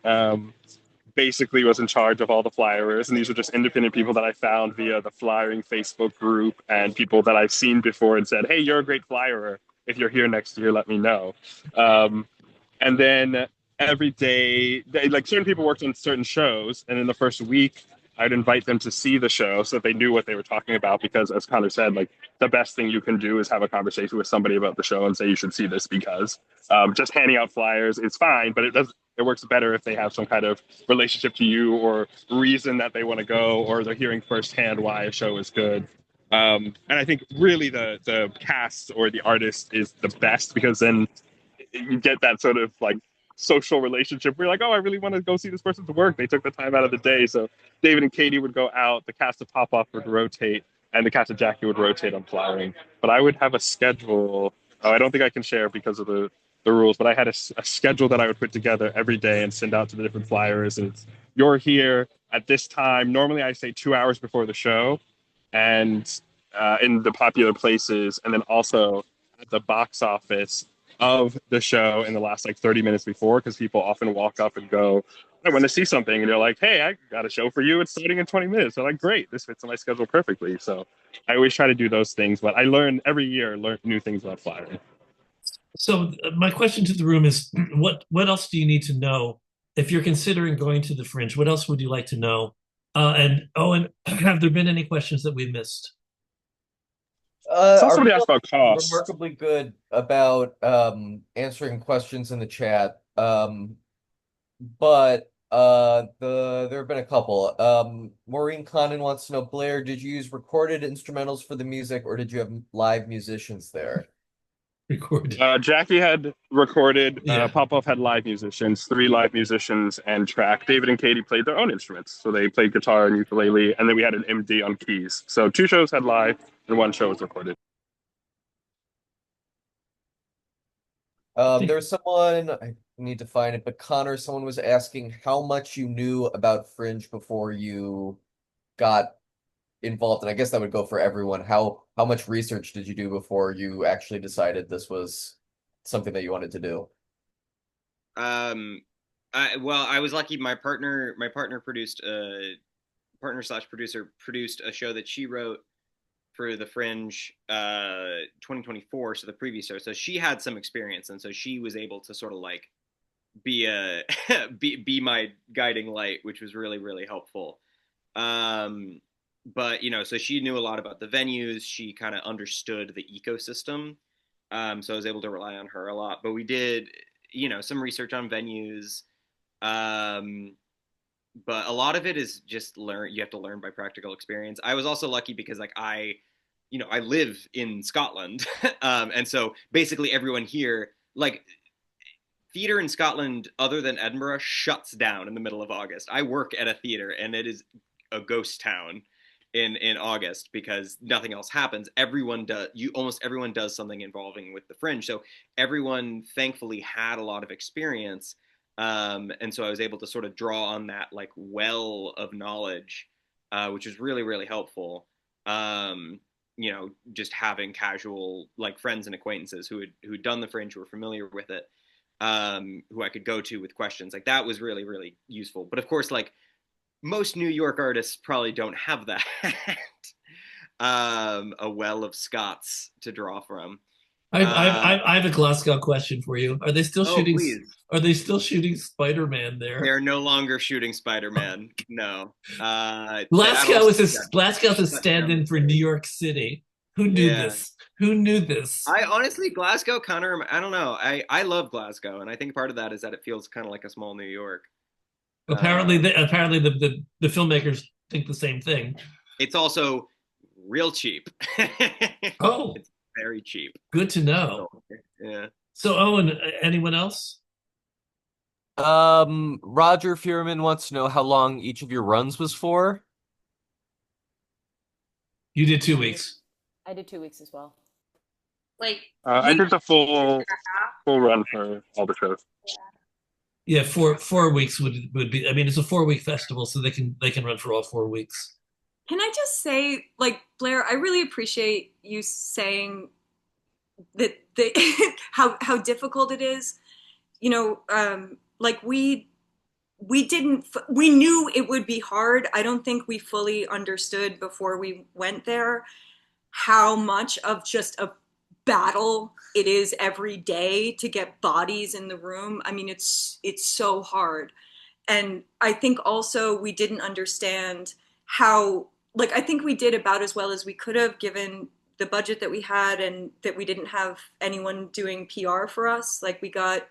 basically was in charge of all the flyers, and these were just independent people that I found via the flyering Facebook group and people that I've seen before and said, "Hey, you're a great flyer. If you're here next year, let me know." And then every day, like certain people worked on certain shows, and in the first week, I'd invite them to see the show so that they knew what they were talking about. Because, as Connor said, like the best thing you can do is have a conversation with somebody about the show and say you should see this because just handing out flyers is fine, but it works better if they have some kind of relationship to you or reason that they want to go or they're hearing firsthand why a show is good. And I think really the cast or the artist is the best because then you get that sort of like social relationship where you're like, oh, I really want to go see this person's work. They took the time out of the day. So David and Katie would go out, the cast of Pop Off would rotate, and the cast of Jackie would rotate on flyering. But I would have a schedule. Oh, I don't think I can share because of the rules, but I had a schedule that I would put together every day and send out to the different flyers. And it's, you're here at this time. Normally I say 2 hours before the show and in the popular places, and then also at the box office of the show in the last like 30 minutes before, because people often walk up and go, I want to see something. And you're like, hey, I got a show for you. It's starting in 20 minutes. They're like, great, this fits in my schedule perfectly. So I always try to do those things, but I learn every year, learn new things about flyering. So my question to the room is, what else do you need to know if you're considering going to the Fringe? What else would you like to know? And have there been any questions that we missed? Saw Our somebody asked panel about cost. remarkably good about answering questions in the chat. But there have been a couple. Maureen Condon wants to know, Blair, did you use recorded instrumentals for the music or did you have live musicians there? Recorded. Jackie had recorded. Yeah. Popoff had live musicians, 3 live musicians and track. David and Katie played their own instruments, so they played guitar and ukulele, and then we had an MD on keys. So 2 shows had live, and 1 show was recorded. There's someone, I need to find it, but Connor, someone was asking how much you knew about Fringe before you got involved, and I guess that would go for everyone. How much research did you do before you actually decided this was something that you wanted to do? I was lucky. My partner produced slash producer produced a show that she wrote for the Fringe 2024, so the previous show. So she had some experience, and so she was able to sort of like be a be my guiding light, which was really, really helpful. But you know, so she knew a lot about the venues. She kind of understood the ecosystem, so I was able to rely on her a lot. But we did, you know, some research on venues. But a lot of it is just you have to learn by practical experience. I was also lucky because like I live in Scotland. And so basically everyone here, like theater in Scotland, other than Edinburgh, shuts down in the middle of August. I work at a theater and it is a ghost town in August because nothing else happens. Almost everyone does something involving with the Fringe. So everyone thankfully had a lot of experience. And so I was able to sort of draw on that like well of knowledge, which was really, really helpful. Just having casual like friends and acquaintances who'd done the Fringe, who were familiar with it, who I could go to with questions. Like that was really, really useful. But of course, like most New York artists probably don't have that. A well of Scots to draw from. I have a Glasgow question for you. Are they still shooting? Please. Are they still shooting Spider-Man there? They're no longer shooting Spider-Man. No. Glasgow's a stand-in for New York City. Who knew this? Who knew this? Honestly, Glasgow, Connor, I don't know. I love Glasgow, and I think part of that is that it feels kind of like a small New York. Apparently, the filmmakers think the same thing. It's also real cheap. Oh, it's very cheap. Good to know. Yeah. So, Owen, anyone else? Roger Fierman wants to know how long each of your runs was for. You did 2 weeks. I did 2 weeks as well. Like I did the full run for all the shows. Yeah, 4 weeks would be. I mean, it's a 4-week festival, so they can run for all 4 weeks. Can I just say, like, Blair, I really appreciate you saying that how difficult it is. Like we knew it would be hard. I don't think we fully understood before we went there how much of just a battle it is every day to get bodies in the room. I mean, it's so hard. And I think also we didn't understand how, like, I think we did about as well as we could have given the budget that we had, and that we didn't have anyone doing PR for us. Like, we got,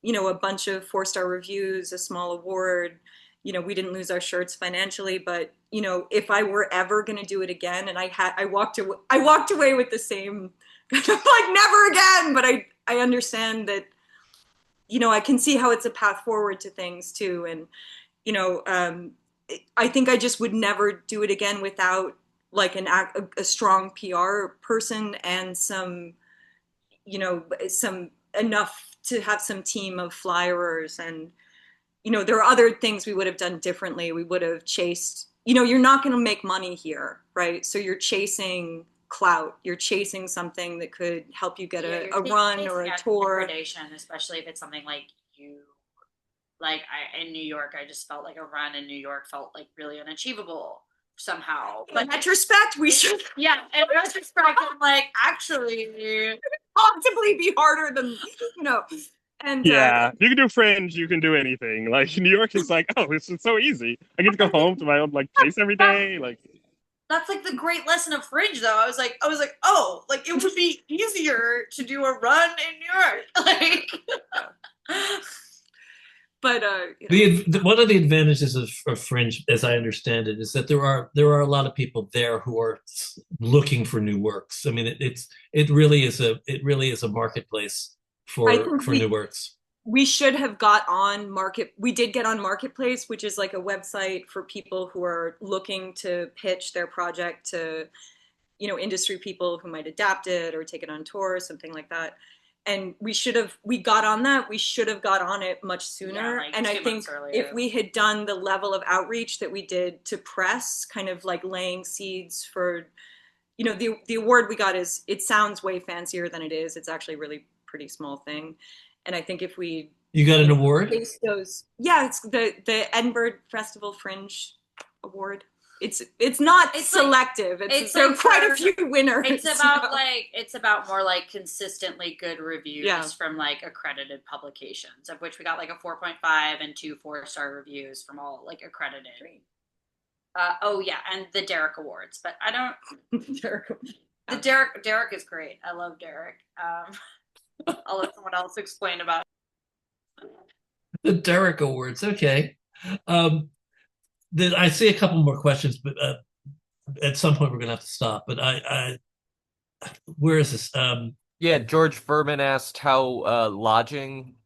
a bunch of 4-star reviews, a small award. We didn't lose our shirts financially, but if I were ever going to do it again, and I walked away with the same, like, never again. But I understand that, I can see how it's a path forward to things too. And, I think I just would never do it again without like a strong PR person and some enough to have some team of flyers. And there are other things we would have done differently. We would have chased, you're not going to make money here, right? So you're chasing clout. You're chasing something that could help you get a run or a tour. Especially if it's something like in New York, I just felt like a run in New York felt like really unachievable somehow. But in retrospect, we should. Yeah, in retrospect, I'm like, actually, possibly be harder than. And yeah, you can do Fringe, you can do anything. Like New York is like, oh, this is so easy. I get to go home to my own like place every day. Like that's like the great lesson of Fringe, though. I was like, oh, like it would be easier to do a run in New York, like. But one of the advantages of Fringe, as I understand it, is that there are a lot of people there who are looking for new works. I mean, it really is a marketplace for new works. We should have got on We did get on Marketplace, which is like a website for people who are looking to pitch their project to, industry people who might adapt it or take it on tour or something like that. And we got on that. We should have got on it much sooner. Yeah, and I think if we had done the level of outreach that we did to press, kind of like laying seeds for, the award we got it sounds way fancier than it is. It's actually a really pretty small thing. And I think if you got an award? It's the Edinburgh Festival Fringe Award. It's not selective. There are quite a few winners. It's about more like consistently good reviews from like accredited publications, of which we got like a 4.5 and 2 4-star reviews from all like accredited. And the Derek Awards, but I don't. Derek is great. I love Derek. I'll let someone else explain about the Derek Awards. Okay. I see a couple more questions, but at some point we're going to have to stop. But where is this? George Furman asked how lodging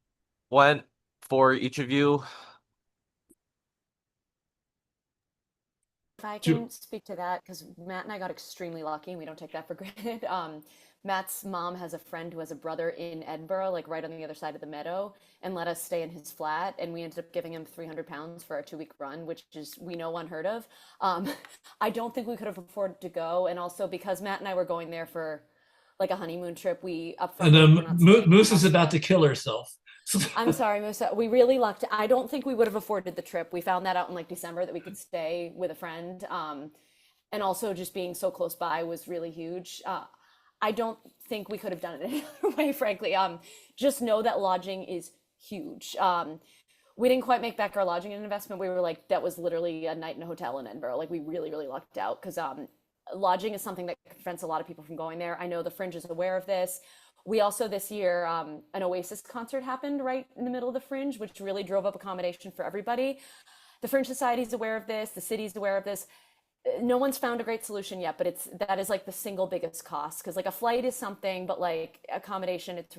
went for each of you. if I can speak to that, because Matt and I got extremely lucky and we don't take that for granted. Matt's mom has a friend who has a brother in Edinburgh, like right on the other side of the meadow, and let us stay in his flat. And we ended up giving him £300 for our 2-week run, which is, we know, unheard of. I don't think we could have afforded to go. And also because Matt and I were going there for like a honeymoon trip, we upfront. And Moose is about to kill herself. I'm sorry, Musa. We really lucked. I don't think we would have afforded the trip. We found that out in like December that we could stay with a friend. And also just being so close by was really huge. I don't think we could have done it any other way, frankly. Just know that lodging is huge. We didn't quite make back our lodging investment. We were like, that was literally a night in a hotel in Edinburgh. Like we really, really lucked out because lodging is something that prevents a lot of people from going there. I know the Fringe is aware of this. We also this year, an Oasis concert happened right in the middle of the Fringe, which really drove up accommodation for everybody. The Fringe Society is aware of this. The city's aware of this. No one's found a great solution yet, but that is like the single biggest cost, because like a flight is something, but like accommodation, it's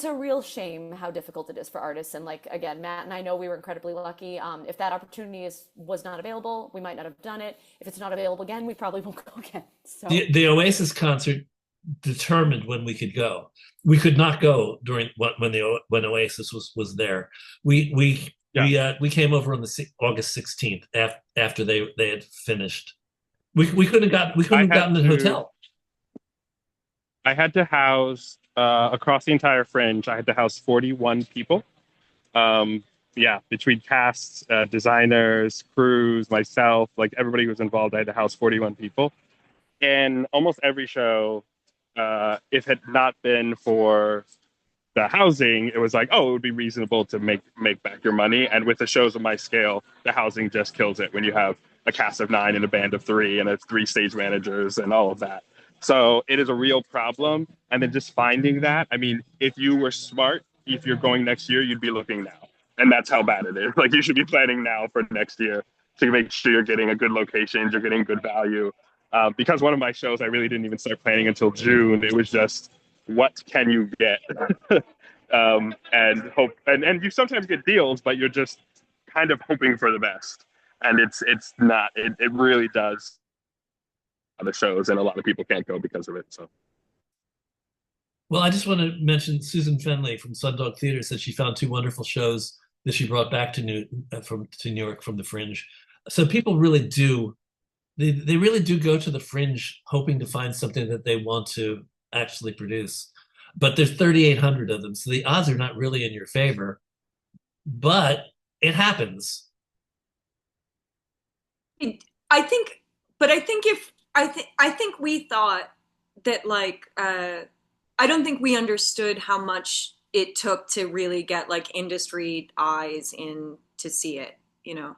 a real shame how difficult it is for artists. And like, again, Matt and I know we were incredibly lucky. If that opportunity was not available, we might not have done it. If it's not available again, we probably won't go again. So the Oasis concert determined when we could go. We could not go when Oasis was there. We came over on the August 16th after they had finished. We couldn't have gotten the hotel. I had to house across the entire Fringe. I had to house 41 people. Between casts, designers, crews, myself, like everybody who was involved. I had to house 41 people. And almost every show, if it had not been for the housing, it was like, oh, it would be reasonable to make back your money. And with the shows of my scale, the housing just kills it when you have a cast of 9 and a band of 3 and it's 3 stage managers and all of that. So it is a real problem. And then just finding that, I mean, if you were smart, if you're going next year, you'd be looking now. And that's how bad it is. Like you should be planning now for next year to make sure you're getting a good location, you're getting good value. Because one of my shows, I really didn't even start planning until June. It was just, what can you get? And hope, and you sometimes get deals, but you're just kind of hoping for the best. And it really does other shows, and a lot of people can't go because of it. So, well, I just want to mention Susan Fenley from Sundog Theater said she found 2 wonderful shows that she brought back to New York from the Fringe. So people really do, they really do go to the Fringe hoping to find something that they want to actually produce. But there's 3,800 of them, so the odds are not really in your favor. But it happens. I think we thought that like I don't think we understood how much it took to really get like industry eyes in to see it, you know.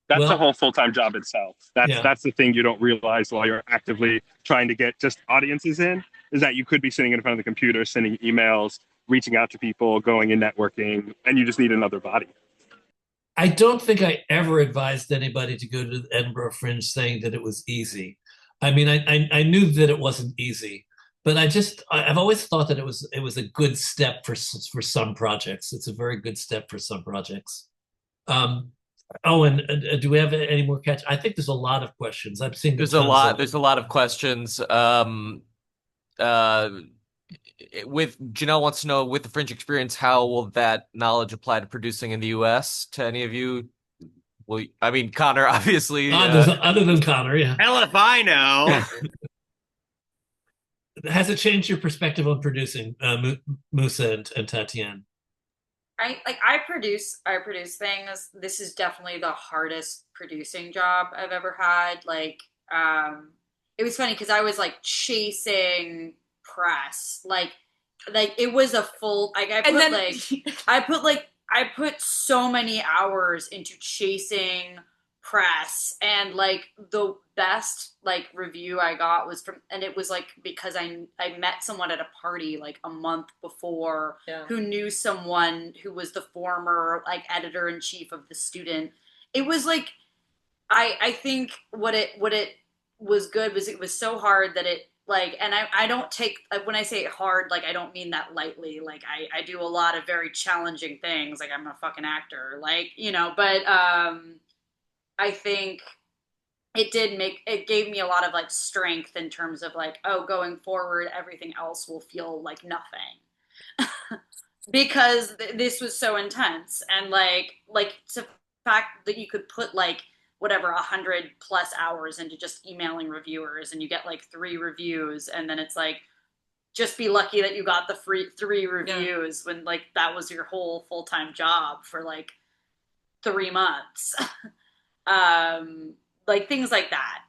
That's a whole full-time job itself. That's the thing you don't realize while you're actively trying to get just audiences in, is that you could be sitting in front of the computer, sending emails, reaching out to people, going and networking, and you just need another body. I don't think I ever advised anybody to go to the Edinburgh Fringe saying that it was easy. I mean, I knew that it wasn't easy, but I've always thought that it was a good step for some projects. It's a very good step for some projects. And do we have any more catch? I think there's a lot of questions. I'm seeing there's a lot of questions. With Janelle wants to know, with the Fringe experience, how will that knowledge apply to producing in the US? To any of you? Well, I mean, Connor, obviously. Other than Connor, yeah. Hell if I know. Has it changed your perspective on producing, Musa and Tatienne? I produce things. This is definitely the hardest producing job I've ever had. Like, it was funny because I was like chasing press, like it was a full, like I put so many hours into chasing press, and like the best like review I got was and it was like because I met someone at a party like a month before who knew someone who was the former like editor-in-chief of The Student. It was like I think what it was good was it was so hard that it Like, and I don't take, when I say hard, like, I don't mean that lightly. Like, I do a lot of very challenging things. Like, I'm a fucking actor, like, but I think it gave me a lot of like strength in terms of like, oh, going forward, everything else will feel like nothing because this was so intense. And like it's a fact that you could put like whatever 100+ hours into just emailing reviewers and you get like 3 reviews, and then it's like just be lucky that you got the free 3 reviews when like that was your whole full-time job for like 3 months. Like things like that.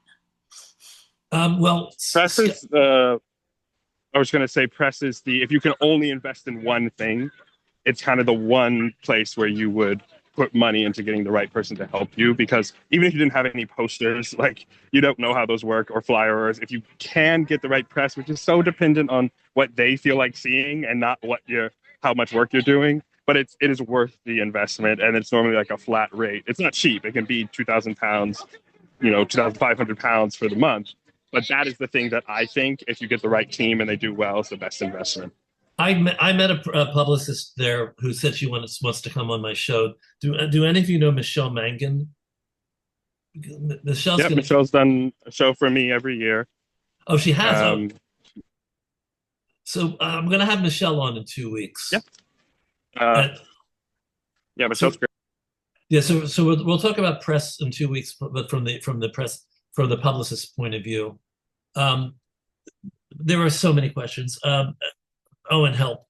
Well, Press is I was going to say press is if you can only invest in one thing, it's kind of the one place where you would put money into getting the right person to help you, because even if you didn't have any posters, like you don't know how those work, or flyers, if you can get the right press, which is so dependent on what they feel like seeing and not how much work you're doing, but it is worth the investment, and it's normally like a flat rate. It's not cheap. It can be £2,000, 2,500 pounds for the month. But that is the thing that I think, if you get the right team and they do well, is the best investment. I met a publicist there who said she wants to come on my show. Do any of you know Michelle Mangan? Michelle's done a show for me every year. Oh, she has. So I'm going to have Michelle on in 2 weeks. Yeah. Michelle's great. Yeah, so we'll talk about press in 2 weeks, but from the publicist's point of view. There are so many questions. Owen, help.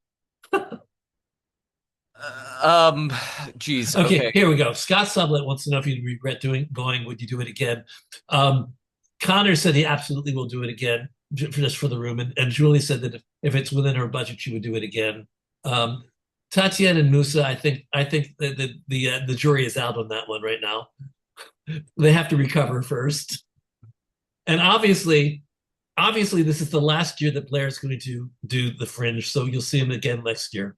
Geez. Okay, here we go. Scott Sublett wants to know if you'd regret going. Would you do it again? Connor said he absolutely will do it again, just for the room, and Julie said that if it's within her budget, she would do it again. Tatienne and Musa, I think the jury is out on that one right now. They have to recover first, and obviously, this is the last year that Blair is going to do the Fringe, so you'll see him again next year.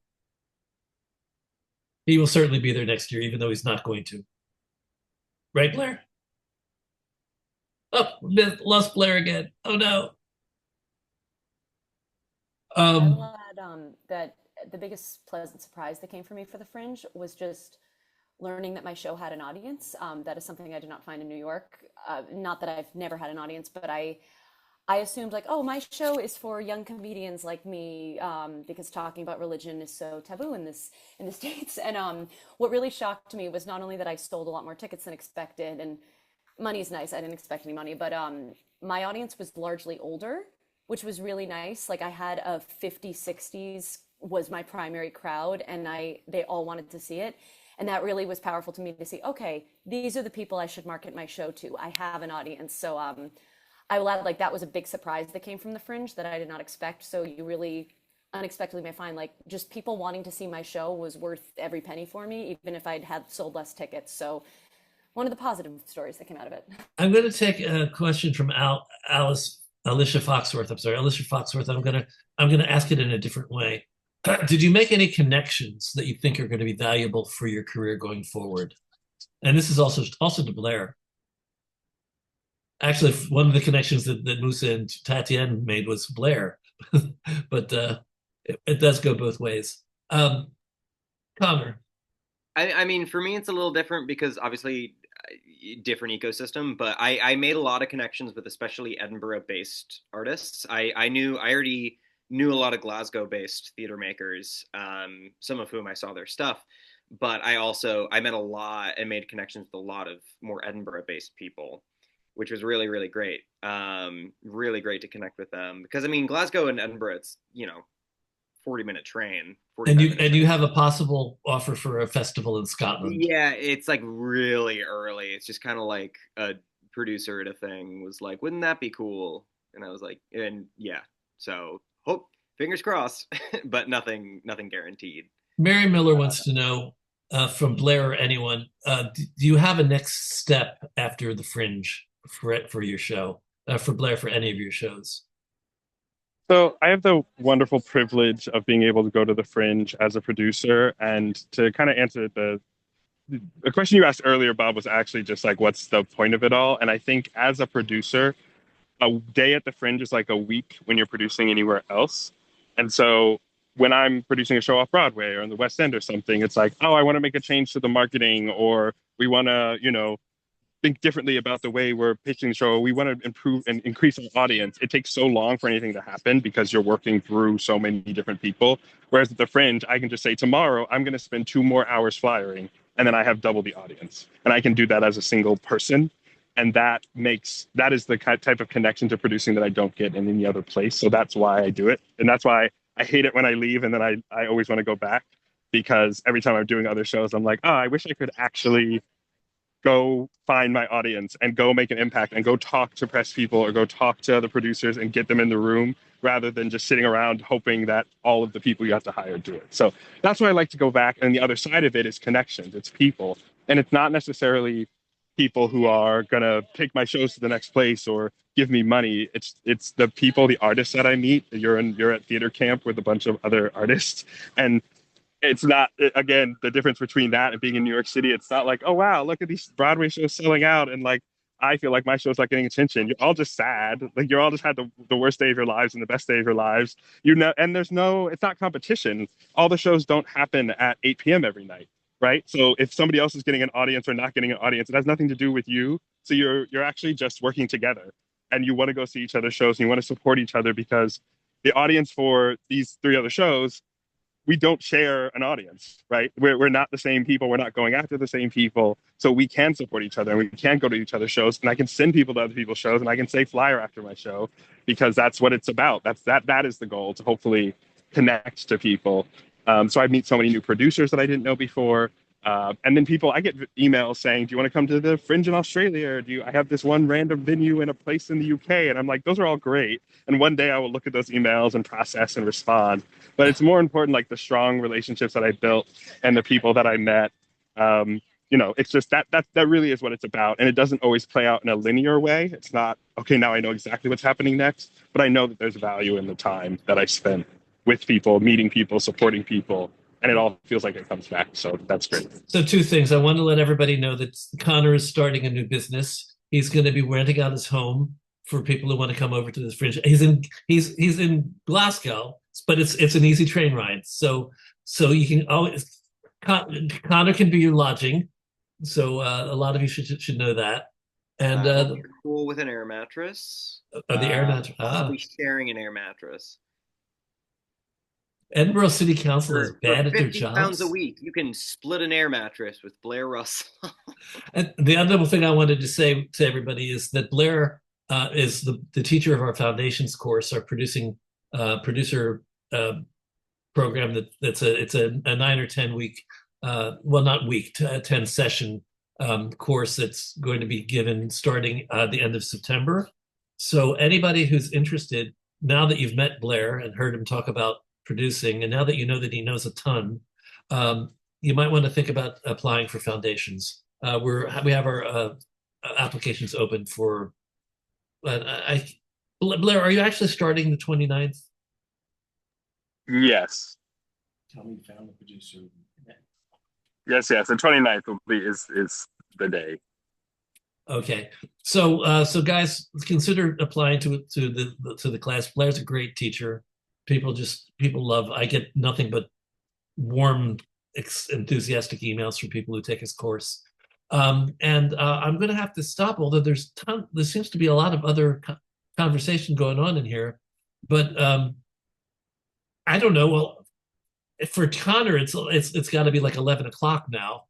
He will certainly be there next year, even though he's not going to. Right, Blair? Oh, lost Blair again. Oh, no. I will add that the biggest pleasant surprise that came for me for the Fringe was just learning that my show had an audience. That is something I did not find in New York. Not that I've never had an audience, but I assumed like, oh, my show is for young comedians like me, because talking about religion is so taboo in the States. And what really shocked me was not only that I sold a lot more tickets than expected, and money is nice, I didn't expect any money, but my audience was largely older, which was really nice. Like I had a 50s, 60s was my primary crowd, and they all wanted to see it. And that really was powerful to me to see, okay, these are the people I should market my show to. I have an audience. So I will add, like, that was a big surprise that came from the Fringe that I did not expect. So you really unexpectedly may find, like, just people wanting to see my show was worth every penny for me, even if I'd had sold less tickets. So one of the positive stories that came out of it. I'm going to take a question from Alicia Foxworth. I'm sorry, Alicia Foxworth. I'm going to ask it in a different way. Did you make any connections that you think are going to be valuable for your career going forward? And this is also to Blair. Actually, one of the connections that Musa and Tatienne made was Blair, but it does go both ways. Connor. I mean, for me, it's a little different because obviously different ecosystem, but I made a lot of connections with especially Edinburgh-based artists. I already knew a lot of Glasgow-based theater makers, some of whom I saw their stuff, but I met a lot and made connections with a lot of more Edinburgh-based people, which was really, really great. Really great to connect with them because I mean, Glasgow and Edinburgh, it's 40-minute train. And you have a possible offer for a festival in Scotland. Yeah, it's like really early. It's just kind of like a producer at a thing was like, wouldn't that be cool? And I was like, and yeah, so hope, fingers crossed, but nothing guaranteed. Mary Miller wants to know from Blair or anyone, do you have a next step after the Fringe for your show? For Blair, for any of your shows? So I have the wonderful privilege of being able to go to the Fringe as a producer, and to kind of answer the question you asked earlier, Bob, was actually just like, what's the point of it all? And I think as a producer, a day at the Fringe is like a week when you're producing anywhere else. And so when I'm producing a show off Broadway or in the West End or something, it's like, oh, I want to make a change to the marketing, or we want to, think differently about the way we're pitching the show. We want to improve and increase our audience. It takes so long for anything to happen because you're working through so many different people. Whereas at the Fringe, I can just say, tomorrow I'm going to spend 2 more hours flyering, and then I have double the audience. And I can do that as a single person. And that is the type of connection to producing that I don't get in any other place. So that's why I do it. And that's why I hate it when I leave, and then I always want to go back, because every time I'm doing other shows, I'm like, oh, I wish I could actually go find my audience and go make an impact and go talk to press people or go talk to other producers and get them in the room, rather than just sitting around hoping that all of the people you have to hire do it. So that's why I like to go back. And the other side of it is connections. It's people. And it's not necessarily people who are going to take my shows to the next place or give me money. It's the people, the artists that I meet. You're at theater camp with a bunch of other artists, and it's not, again, the difference between that and being in New York City. It's not like, oh, wow, look at these Broadway shows selling out, and like, I feel like my show's not getting attention. You're all just sad. Like, you're all just had the worst day of your lives and the best day of your lives. And it's not competition. All the shows don't happen at 8 p.m. every night, right? So if somebody else is getting an audience or not getting an audience, it has nothing to do with you. So you're actually just working together, and you want to go see each other's shows, and you want to support each other, because the audience for these 3 other shows, we don't share an audience, right? We're not the same people. We're not going after the same people. So we can support each other, and we can go to each other's shows, and I can send people to other people's shows, and I can say flyer after my show, because that's what it's about. That is the goal, to hopefully connect to people. So I meet so many new producers that I didn't know before. And then I get emails saying, do you want to come to the Fringe in Australia? Or I have this one random venue in a place in the UK? And I'm like, those are all great. And one day I will look at those emails and process and respond. But it's more important, like the strong relationships that I built and the people that I met. It's just that really is what it's about. And it doesn't always play out in a linear way. It's not, okay, now I know exactly what's happening next. But I know that there's value in the time that I spent with people, meeting people, supporting people. And it all feels like it comes back. So that's great. So 2 things. I want to let everybody know that Connor is starting a new business. He's going to be renting out his home for people who want to come over to the Fringe. He's in Glasgow, but it's an easy train ride. So you can always, Connor can be your lodging. So a lot of you should know that. And you're cool with an air mattress. The air mattress. I'll be sharing an air mattress. Edinburgh City Council is bad at their jobs. £50 a week, you can split an air mattress with Blair Russell. And the other thing I wanted to say to everybody is that Blair is the teacher of our foundations course, our producer program. It's a 9 or 10 week, not week, 10 session course that's going to be given starting the end of September. So anybody who's interested, now that you've met Blair and heard him talk about producing, and now that you know that he knows a ton, you might want to think about applying for foundations. We have our applications open for. Blair, are you actually starting the 29th? Yes. Tell me, found the producer. Yes. The 29th is the day. Okay, so guys, consider applying to the class. Blair's a great teacher. People love. I get nothing but warm, enthusiastic emails from people who take his course. I'm going to have to stop. Although there seems to be a lot of other conversation going on in here, but I don't know. Well, for Connor, it's got to be like 11 o'clock now.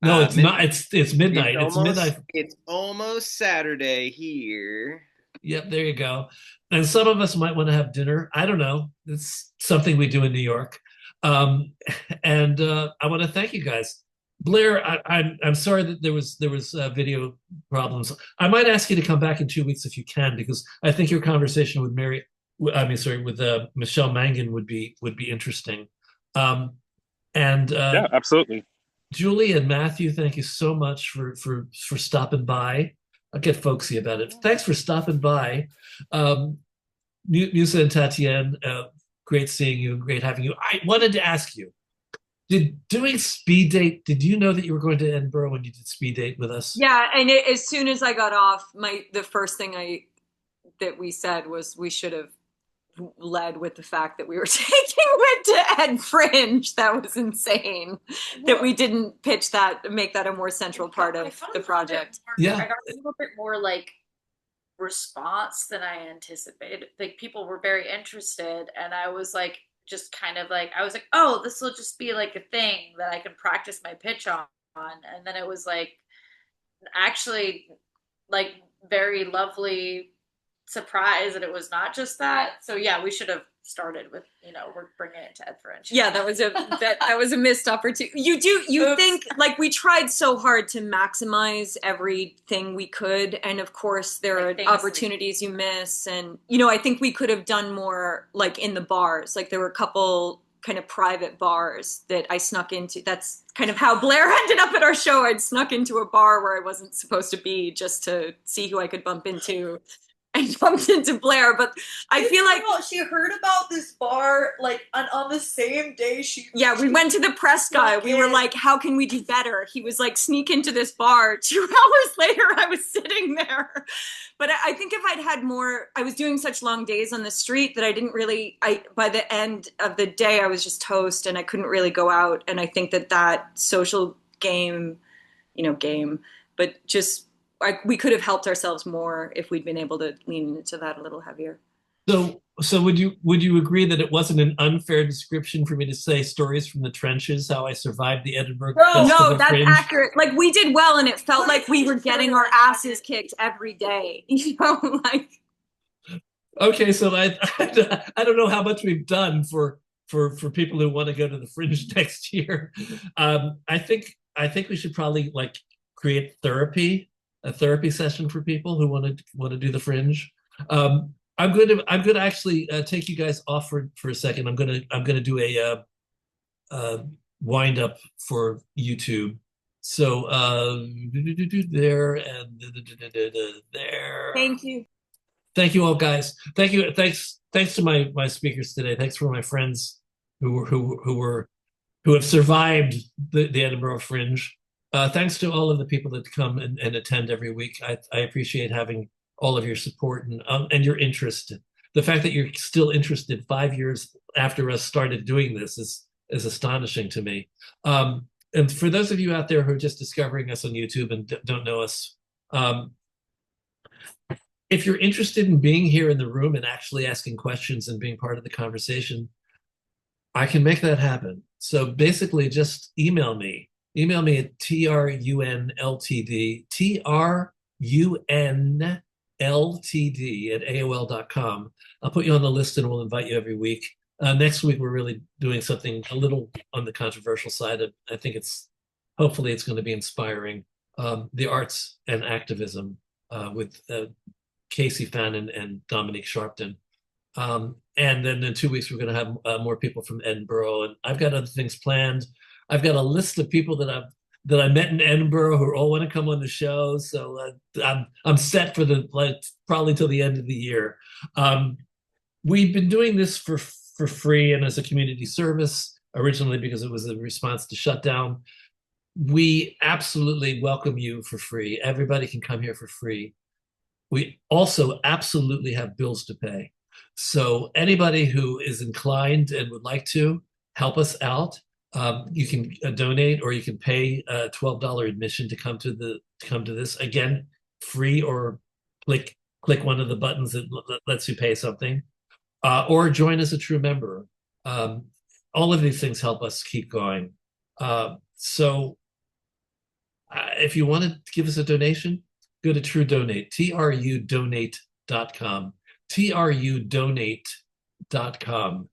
No, it's not. It's midnight. It's midnight. It's almost Saturday here. Yep, there you go. And some of us might want to have dinner. I don't know. It's something we do in New York. I want to thank you guys. Blair, I'm sorry that there was video problems. I might ask you to come back in 2 weeks if you can, because I think your conversation with Michelle Mangan would be interesting. Yeah, absolutely. Julie and Matthew, thank you so much for stopping by. I'll get folksy about it. Thanks for stopping by. Musa and Tatienne, great seeing you, great having you. I wanted to ask you, Did doing speed date, did you know that you were going to Edinburgh when you did speed date with us? Yeah, and as soon as I got off, the first thing that we said was we should have led with the fact that we were taking it to Ed Fringe. That was insane that we didn't pitch that, make that a more central part of the project. Yeah. I got a little bit more like response than I anticipated. Like people were very interested, and I was like, just kind of like, I was like, oh, this will just be like a thing that I can practice my pitch on. And then it was like actually like very lovely surprise that it was not just that. So yeah, we should have started with, we're bringing it to Ed Fringe. Yeah, that was a missed opportunity. You Oops. think like we tried so hard to maximize everything we could, and of course there are opportunities you miss, and I think we could have done more like in the bars. Like there were a couple kind of private bars that I snuck into. That's kind of how Blair ended up at our show. I'd snuck into a bar where I wasn't supposed to be just to see who I could bump into. I bumped into Blair, but I feel like she heard about this bar like on the same day we went to the press guy. We were like, how can we do better? He was like, sneak into this bar. 2 hours later, I was sitting there. But I think if I'd had more, I was doing such long days on the street that I didn't really, by the end of the day, I was just toast and I couldn't really go out. And I think that social game, but just, we could have helped ourselves more if we'd been able to lean into that a little heavier. So would you agree that it wasn't an unfair description for me to say stories from the trenches, how I survived the Edinburgh Festival No, that's Fringe? accurate. Like we did well, and it felt like we were getting our asses kicked every day. Like. Okay, so I don't know how much we've done for people who want to go to the Fringe next year. I think we should probably like create a therapy session for people who want to do the Fringe. I'm going to actually take you guys off for a second. I'm going to do a wind up for YouTube. So there and there. Thank you all, guys. Thank you. Thanks to my speakers today. Thanks for my friends who have survived the Edinburgh Fringe. Thanks to all of the people that come and attend every week. I appreciate having all of your support and your interest. The fact that you're still interested 5 years after us started doing this is astonishing to me. And for those of you out there who are just discovering us on YouTube and don't know us, if you're interested in being here in the room and actually asking questions and being part of the conversation, I can make that happen. So basically just email me at trunltd, trunltd@aol.com. I'll put you on the list and we'll invite you every week. Next week, we're really doing something a little on the controversial side. I think hopefully it's going to be inspiring. The arts and activism with Casey Fannin and Dominique Sharpton. And then in 2 weeks, we're going to have more people from Edinburgh. And I've got other things planned. I've got a list of people that I met in Edinburgh who all want to come on the show. So I'm set for probably till the end of the year. We've been doing this for free and as a community service originally because it was a response to shutdown. We absolutely welcome you for free. Everybody can come here for free. We also absolutely have bills to pay. So anybody who is inclined and would like to help us out, you can donate or you can pay a $12 admission to come to this. Again, free, or click one of the buttons that lets you pay something, or join as a true member. All of these things help us keep going. So if you want to give us a donation, go to True Donate, trudonate.com, trudonate.com.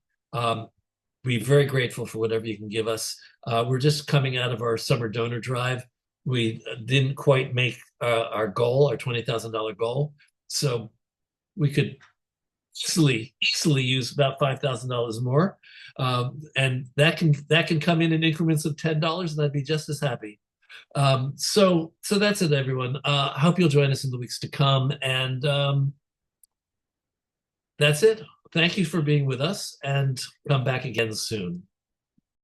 We're very grateful for whatever you can give us. We're just coming out of our summer donor drive. We didn't quite make our goal, our $20,000 goal. So we could easily use about $5,000 more. And that can come in increments of $10, and I'd be just as happy. So that's it, everyone. I hope you'll join us in the weeks to come. And that's it. Thank you for being with us, and come back again soon.